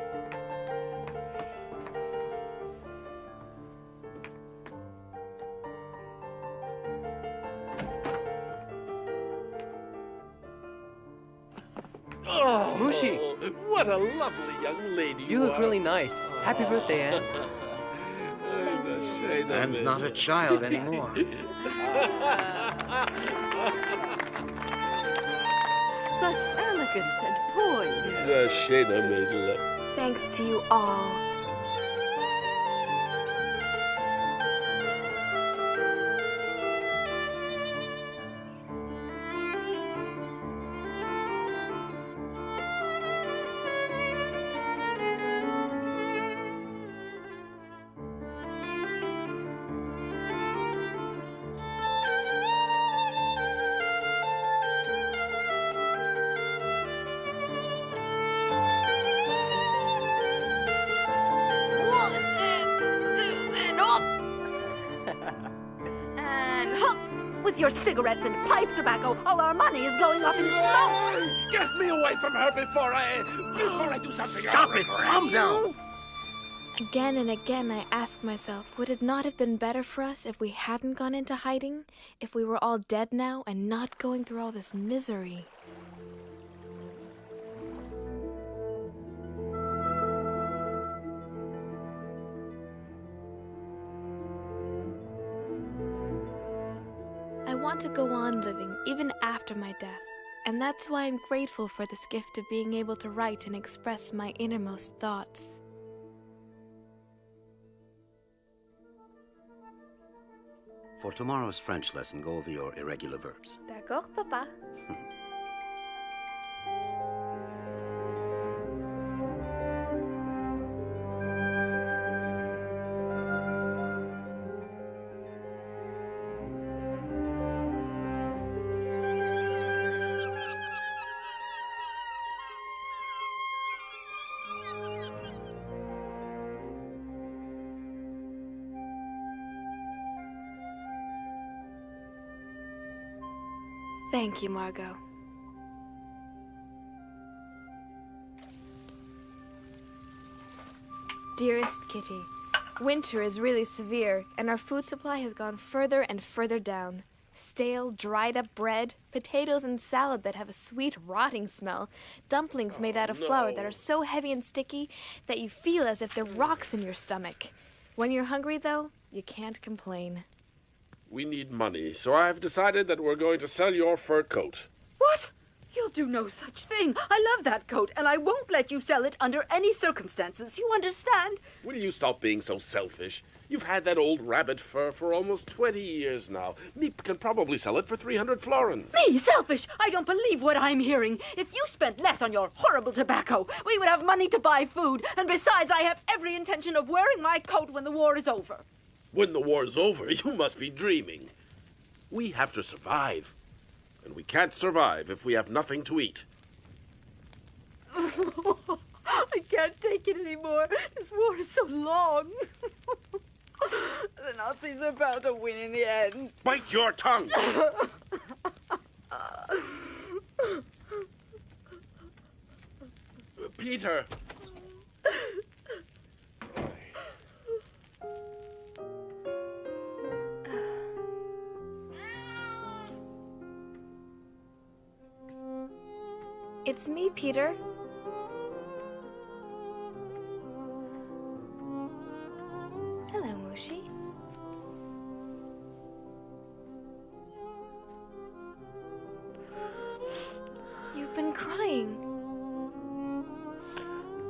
Oh, Mushi. What a lovely young lady You look are. really nice. Happy birthday, Anne. It's a shame Anne's of not it. a child anymore. Such elegance and poise. It's a shame of it. Thanks to you all. With your cigarettes and pipe tobacco, all our money is going up in smoke. Get me away from her before I do something. Stop it! Calm down! Again and again I ask myself, would it not have been better for us if we hadn't gone into hiding? If we were all dead now and not going through all this misery? I want to go on living even after my death, and that's why I'm grateful for this gift of being able to write and express my innermost thoughts. For tomorrow's French lesson, go over your irregular verbs. D'accord, Papa. Thank you, Margot. Dearest Kitty, winter is really severe, and our food supply has gone further and further down. Stale, dried-up bread, potatoes and salad that have a sweet, rotting smell, dumplings made out of flour that are so heavy and sticky that you feel as if they're rocks in your stomach. When you're hungry, though, you can't complain. We need money, so I've decided that we're going to sell your fur coat. What? You'll do no such thing. I love that coat, and I won't let you sell it under any circumstances. You understand? Will you stop being so selfish? You've had that old rabbit fur for almost 20 years now. Meep can probably sell it for 300 florins. Me, selfish! I don't believe what I'm hearing. If you spent less on your horrible tobacco, we would have money to buy food. And besides, I have every intention of wearing my coat when the war is over. When the war's over, you must be dreaming. We have to survive. And we can't survive if we have nothing to eat. I can't take it anymore. This war is so long. The Nazis are bound to win in the end. Bite your tongue! Peter! It's me, Peter. Hello, Mushi. You've been crying.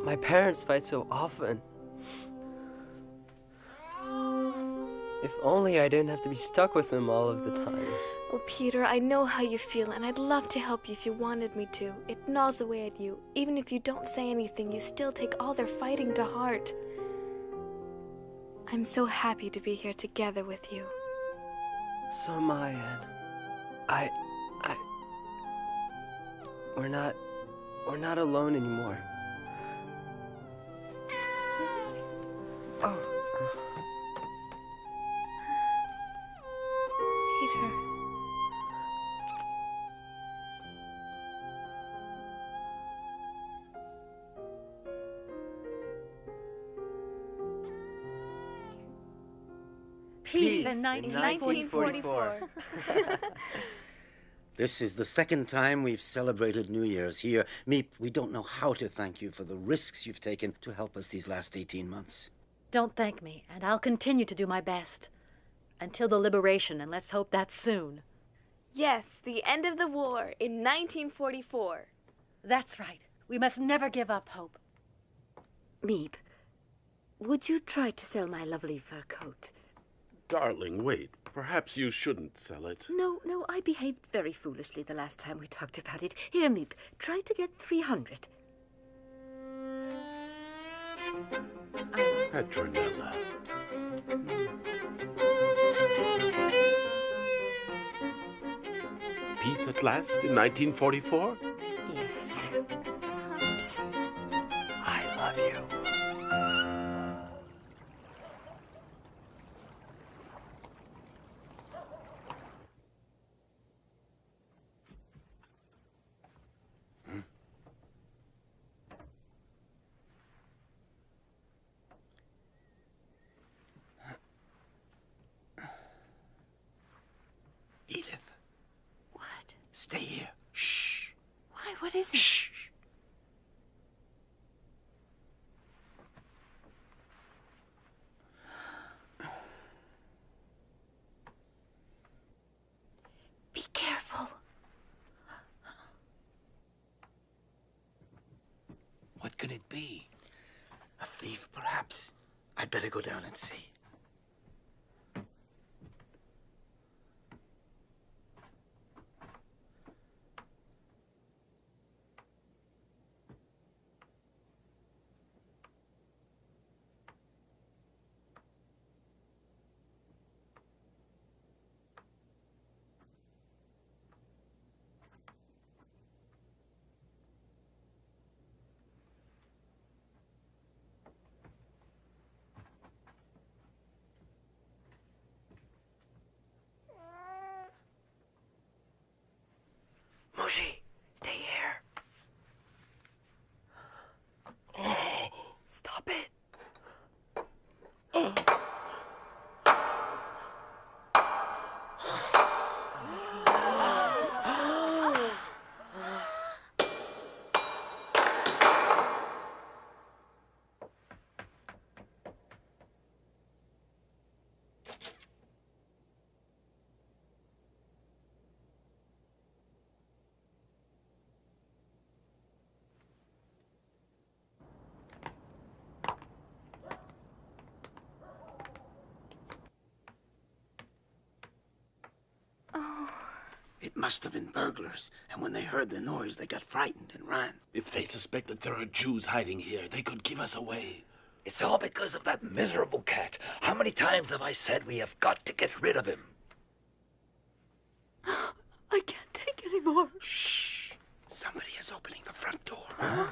My parents fight so often. If only I didn't have to be stuck with them all of the time. Oh, Peter, I know how you feel, and I'd love to help you if you wanted me to. It gnaws away at you. Even if you don't say anything, you still take all their fighting to heart. I'm so happy to be here together with you. So am I, Anne. We're not alone anymore. Peter. Peace in 1944. This is the second time we've celebrated New Year's here. Meep, we don't know how to thank you for the risks you've taken to help us these last 18 months. Don't thank me, and I'll continue to do my best. Until the liberation, and let's hope that's soon. Yes, the end of the war in 1944. That's right. We must never give up hope. Meep, would you try to sell my lovely fur coat? Darling, wait. Perhaps you shouldn't sell it. No, I behaved very foolishly the last time we talked about it. Here, Meep, try to get 300. Petronella. Peace at last in 1944? Yes. Psst. I love you. Edith. What? Stay here. Shh. Why? What is it? Shh. Be careful. What can it be? A thief, perhaps. I'd better go down and see. Mushy, stay here. Stop it. It must have been burglars, and when they heard the noise, they got frightened and ran. If they suspect that there are Jews hiding here, they could give us away. It's all because of that miserable cat. How many times have I said we have got to get rid of him? I can't take any more. Shh. Somebody is opening the front door. Huh?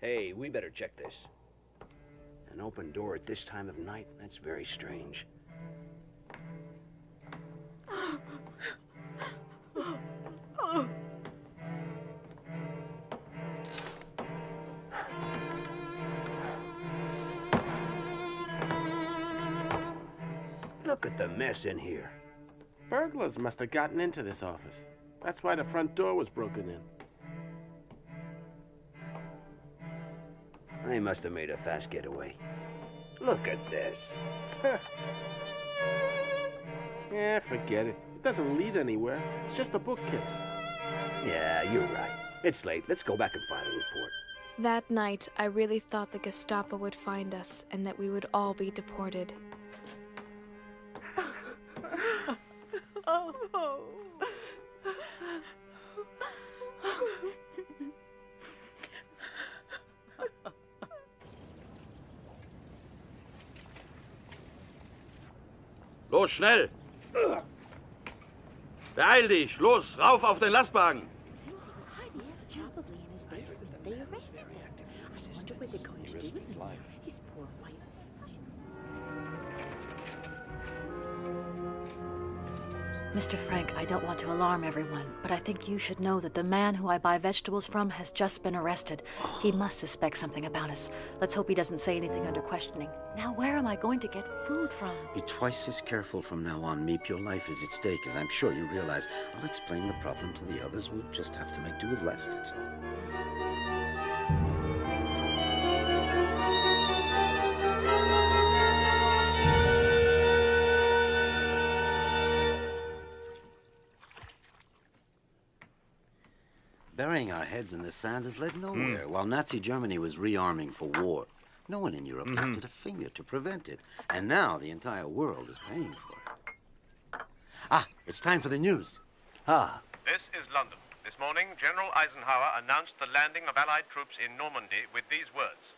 Hey, we better check this. An open door at this time of night? That's very strange. Look at the mess in here. Burglars must have gotten into this office. That's why the front door was broken in. They must have made a fast getaway. Look at this. Yeah, forget it. It doesn't lead anywhere. It's just a bookcase. Yeah, you're right. It's late. Let's go back and file a report. That night, I really thought the Gestapo would find us and that we would all be deported. Los, schnell! Beeil dich! Los, rauf auf den Lastwagen! were they going to do with him? His poor wife. Mr. Frank, I don't want to alarm everyone, but I think you should know that the man who I buy vegetables from has just been arrested. He must suspect something about us. Let's hope he doesn't say anything under questioning. Now, where am I going to get food from? Be twice as careful from now on, Meep. Your life is at stake, as I'm sure you realize. I'll explain the problem to the others. We'll just have to make do with less, that's all. Burying our heads in the sand has led nowhere. While Nazi Germany was rearming for war, no one in Europe lifted a finger to prevent it. And now the entire world is paying for it. Ah, it's time for the news. This is London. This morning, General Eisenhower announced the landing of Allied troops in Normandy with these words.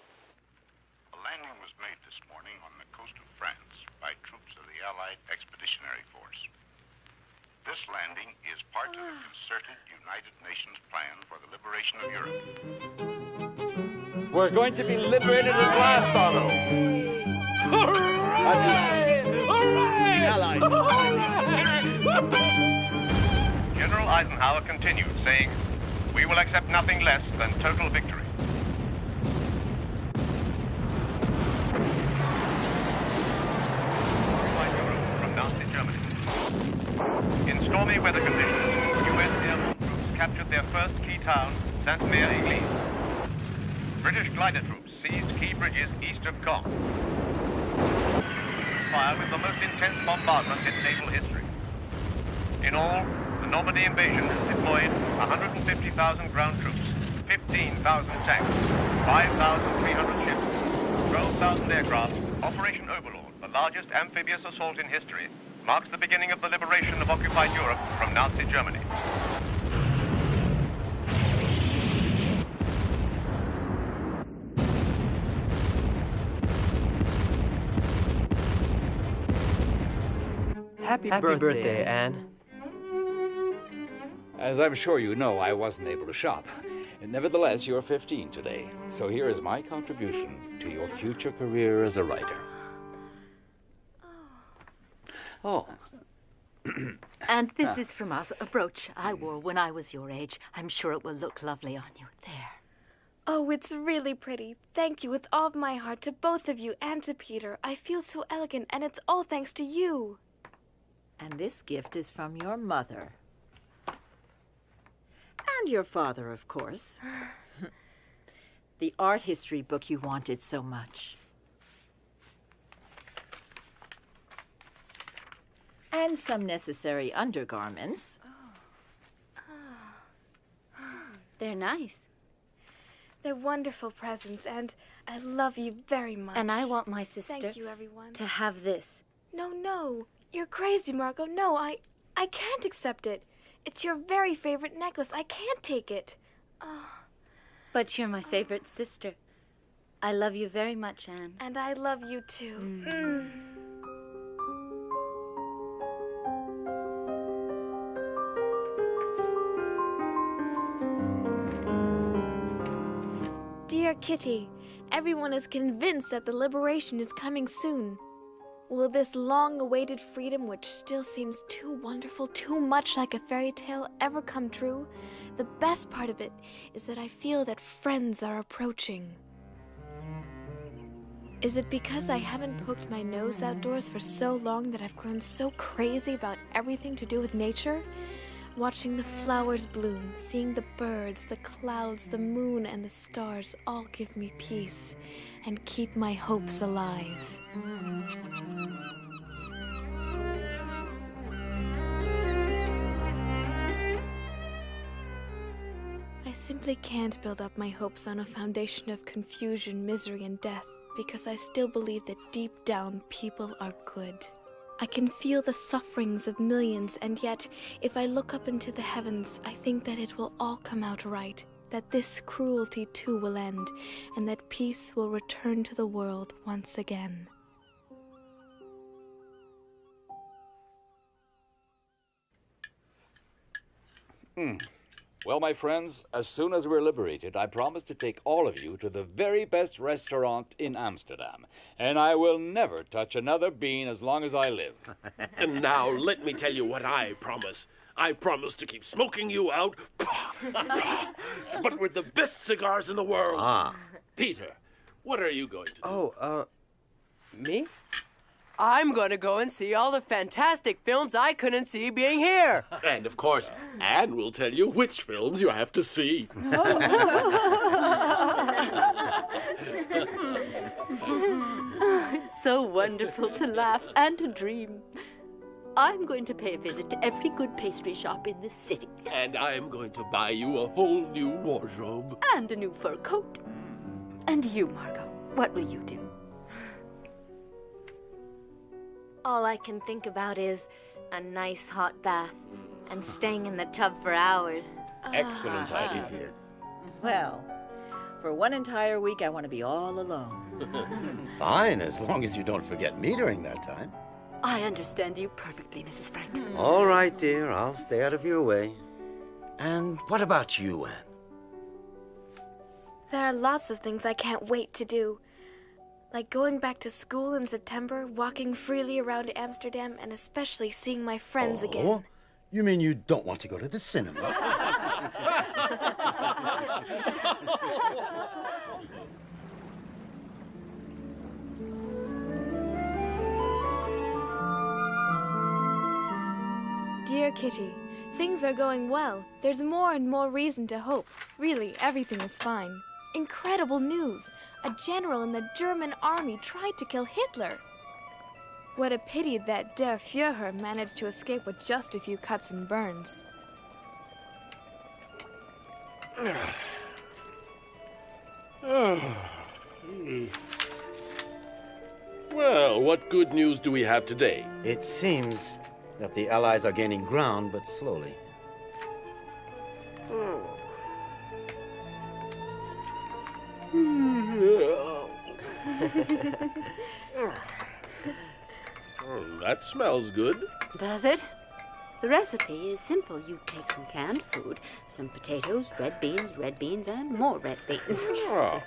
A landing was made this morning on the coast of France by troops of the Allied Expeditionary Force. This landing is part of the concerted United Nations plan for the liberation of Europe. We're going to be liberated at last, Otto. Hooray! Hooray! Hooray! General Eisenhower continued, saying, "We will accept nothing less than total victory." From Nazi Germany. In stormy weather conditions, U.S. airborne troops captured their first key town, Sainte-Mère-Église. British glider troops seized key bridges east of Caen. Fire with the most intense bombardment in naval history. In all, the Normandy invasion has deployed 150,000 ground troops, 15,000 tanks, 5,300 ships, 12,000 aircraft. Operation Overlord, the largest amphibious assault in history, marks the beginning of the liberation of occupied Europe from Nazi Germany. Happy birthday, Anne. As I'm sure you know, I wasn't able to shop. Nevertheless, you're 15 today, so here is my contribution to your future career as a writer. Oh. And this is from us, a brooch I wore when I was your age. I'm sure it will look lovely on you. There. Oh, it's really pretty. Thank you with all of my heart to both of you and to Peter. I feel so elegant, and it's all thanks to you. And this gift is from your mother. And your father, of course. The art history book you wanted so much. And some necessary undergarments. They're nice. They're wonderful presents, and I love you very much. And I want my sister Thank you, everyone. to have this. No. You're crazy, Margot. No, I can't accept it. It's your very favorite necklace. I can't take it. But you're my favorite sister. I love you very much, Anne. And I love you too. Dear Kitty, everyone is convinced that the liberation is coming soon. Will this long-awaited freedom, which still seems too wonderful, too much like a fairy tale, ever come true? The best part of it is that I feel that friends are approaching. Is it because I haven't poked my nose outdoors for so long that I've grown so crazy about everything to do with nature? Watching the flowers bloom, seeing the birds, the clouds, the moon, and the stars all give me peace and keep my hopes alive. I simply can't build up my hopes on a foundation of confusion, misery, and death, because I still believe that deep down people are good. I can feel the sufferings of millions, and yet, if I look up into the heavens, I think that it will all come out right, that this cruelty too will end, and that peace will return to the world once again. Well, my friends, as soon as we're liberated, I promise to take all of you to the very best restaurant in Amsterdam. And I will never touch another bean as long as I live. And now, let me tell you what I promise. I promise to keep smoking you out, but with the best cigars in the world. Ah. Peter, what are you going to do? Me? I'm going to go and see all the fantastic films I couldn't see being here. And, of course, Anne will tell you which films you have to see. It's so wonderful to laugh and to dream. I'm going to pay a visit to every good pastry shop in this city. And I'm going to buy you a whole new wardrobe. And a new fur coat. And you, Margot, what will you do? All I can think about is a nice hot bath and staying in the tub for hours. Excellent idea. Well, for one entire week, I want to be all alone. Fine, as long as you don't forget me during that time. I understand you perfectly, Mrs. Frank. All right, dear. I'll stay out of your way. And what about you, Anne? There are lots of things I can't wait to do. Like going back to school in September, walking freely around Amsterdam, and especially seeing my friends again. You mean you don't want to go to the cinema? Dear Kitty, things are going well. There's more and more reason to hope. Really, everything is fine. Incredible news! A general in the German army tried to kill Hitler. What a pity that Der Führer managed to escape with just a few cuts and burns. Well, what good news do we have today? It seems that the Allies are gaining ground, but slowly. That smells good. Does it? The recipe is simple. You take some canned food, some potatoes, red beans, and more red beans. Oh.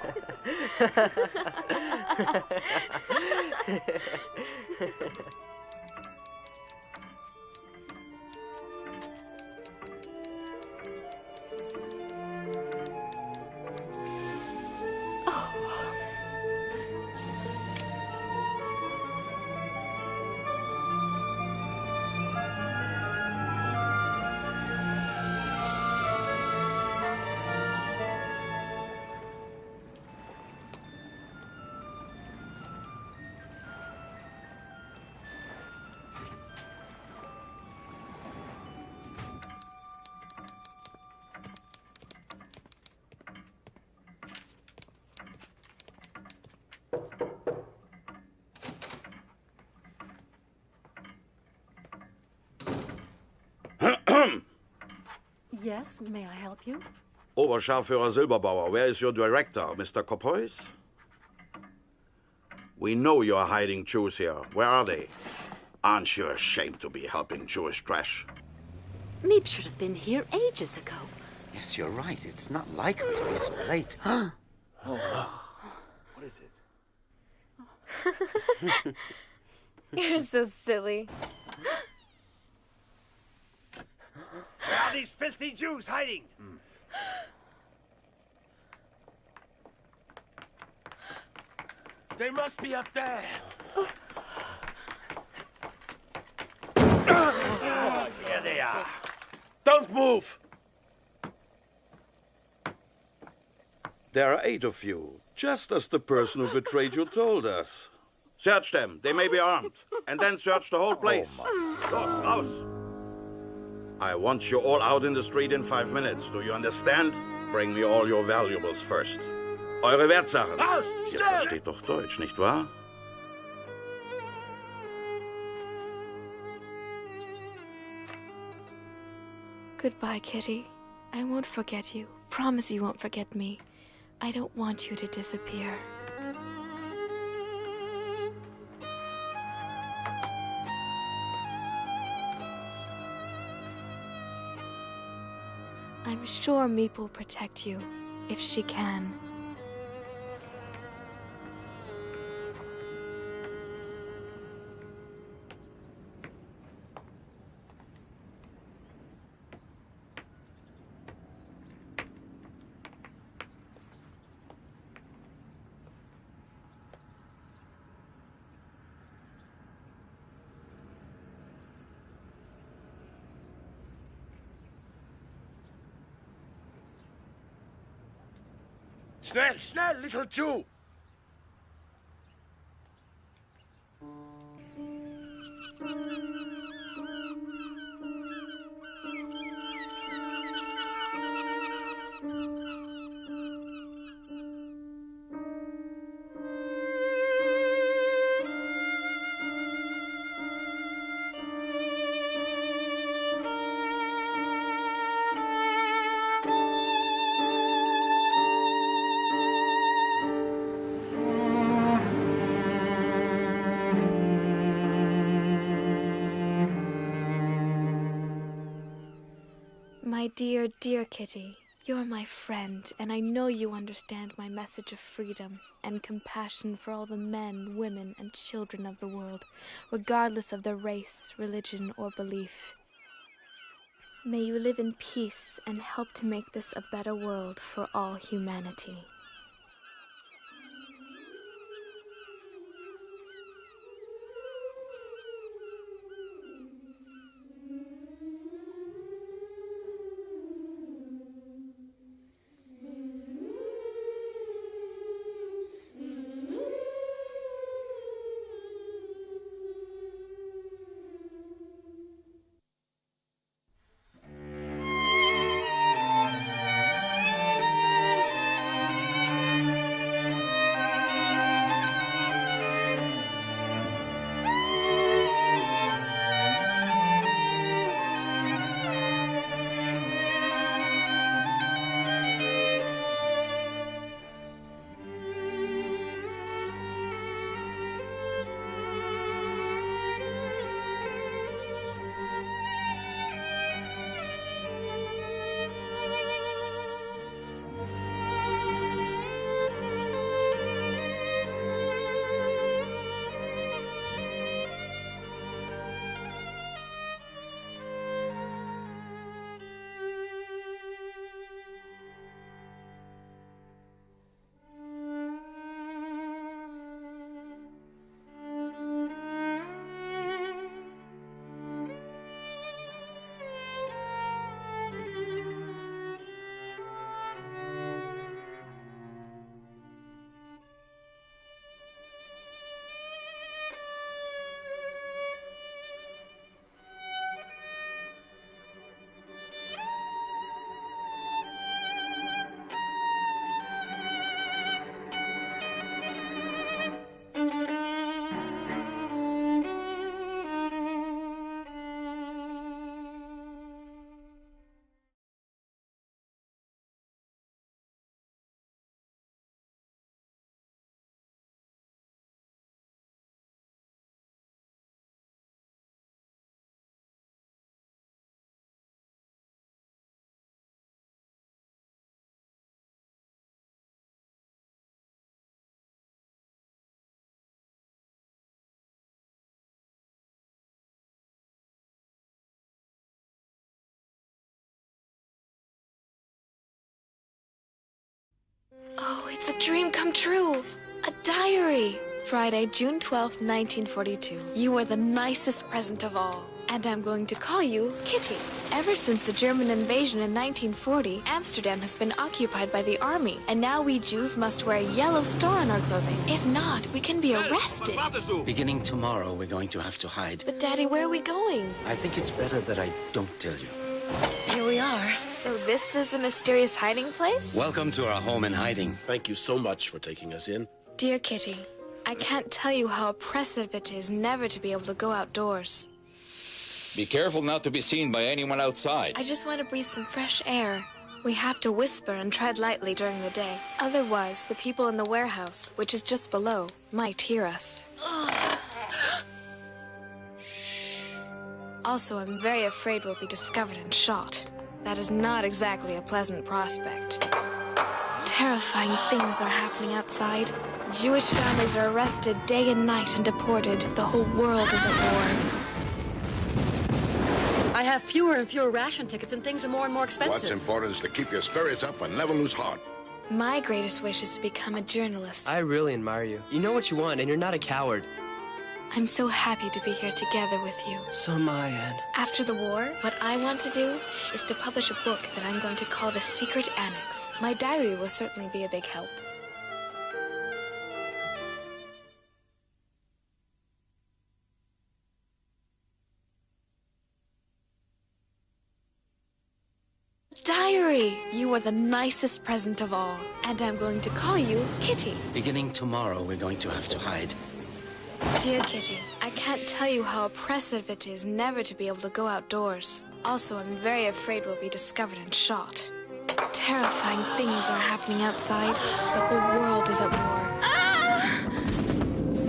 Yes, may I help you? Oberscharführer Silberbauer, where is your director, Mr. Kopois? We know you're hiding Jews here. Where are they? Aren't you ashamed to be helping Jewish trash? Meep should have been here ages ago. Yes, you're right. It's not like her to be so late. Oh. What is it? You're so silly. Where are these filthy Jews hiding? They must be up there. Oh, here they are. Don't move! There are 8 of you, just as the person who betrayed you told us. Search them. They may be armed. And then search the whole place. Los, raus! I want you all out in the street in 5 minutes. Do you understand? Bring me all your valuables first. Eure Wertsachen. Raus! Ihr Schnell! versteht doch Deutsch, nicht wahr? Goodbye, Kitty. I won't forget you. Promise you won't forget me. I don't want you to disappear. I'm sure Meep will protect you, if she can. Schnell, schnell, little Jew! My dear, dear Kitty, you're my friend, and I know you understand my message of freedom and compassion for all the men, women, and children of the world, regardless of their race, religion, or belief. May you live in peace and help to make this a better world for all humanity. Oh, it's a dream come true. A diary. Friday, June 12th, 1942. You are the nicest present of all. And I'm going to call you Kitty. Ever since the German invasion in 1940, Amsterdam has been occupied by the army. And now we Jews must wear a yellow star on our clothing. If not, we can be arrested. Beginning tomorrow, we're going to have to hide. But Daddy, where are we going? I think it's better that I don't tell you. Here we are. So this is the mysterious hiding place? Welcome to our home in hiding. Thank you so much for taking us in. Dear Kitty, I can't tell you how oppressive it is never to be able to go outdoors. Be careful not to be seen by anyone outside. I just want to breathe some fresh air. We have to whisper and tread lightly during the day. Otherwise, the people in the warehouse, which is just below, might hear us. Also, I'm very afraid we'll be discovered and shot. That is not exactly a pleasant prospect. Terrifying things are happening outside. Jewish families are arrested day and night and deported. The whole world is at war. I have fewer and fewer ration tickets and things are more and more expensive. What's important is to keep your spirits up and never lose heart. My greatest wish is to become a journalist. I really admire you. You know what you want, and you're not a coward. I'm so happy to be here together with you. So am I, Anne. After the war, what I want to do is to publish a book that I'm going to call The Secret Annex. My diary will certainly be a big help. Diary! You are the nicest present of all. And I'm going to call you Kitty. Beginning tomorrow, we're going to have to hide. Dear Kitty, I can't tell you how oppressive it is never to be able to go outdoors. Also, I'm very afraid we'll be discovered and shot. Terrifying things are happening outside. The whole world is at war.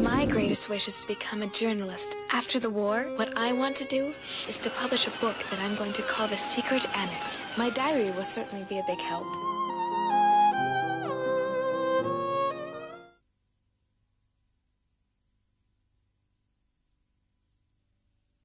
My greatest wish is to become a journalist. After the war, what I want to do is to publish a book that I'm going to call The Secret Annex. My diary will certainly be a big help.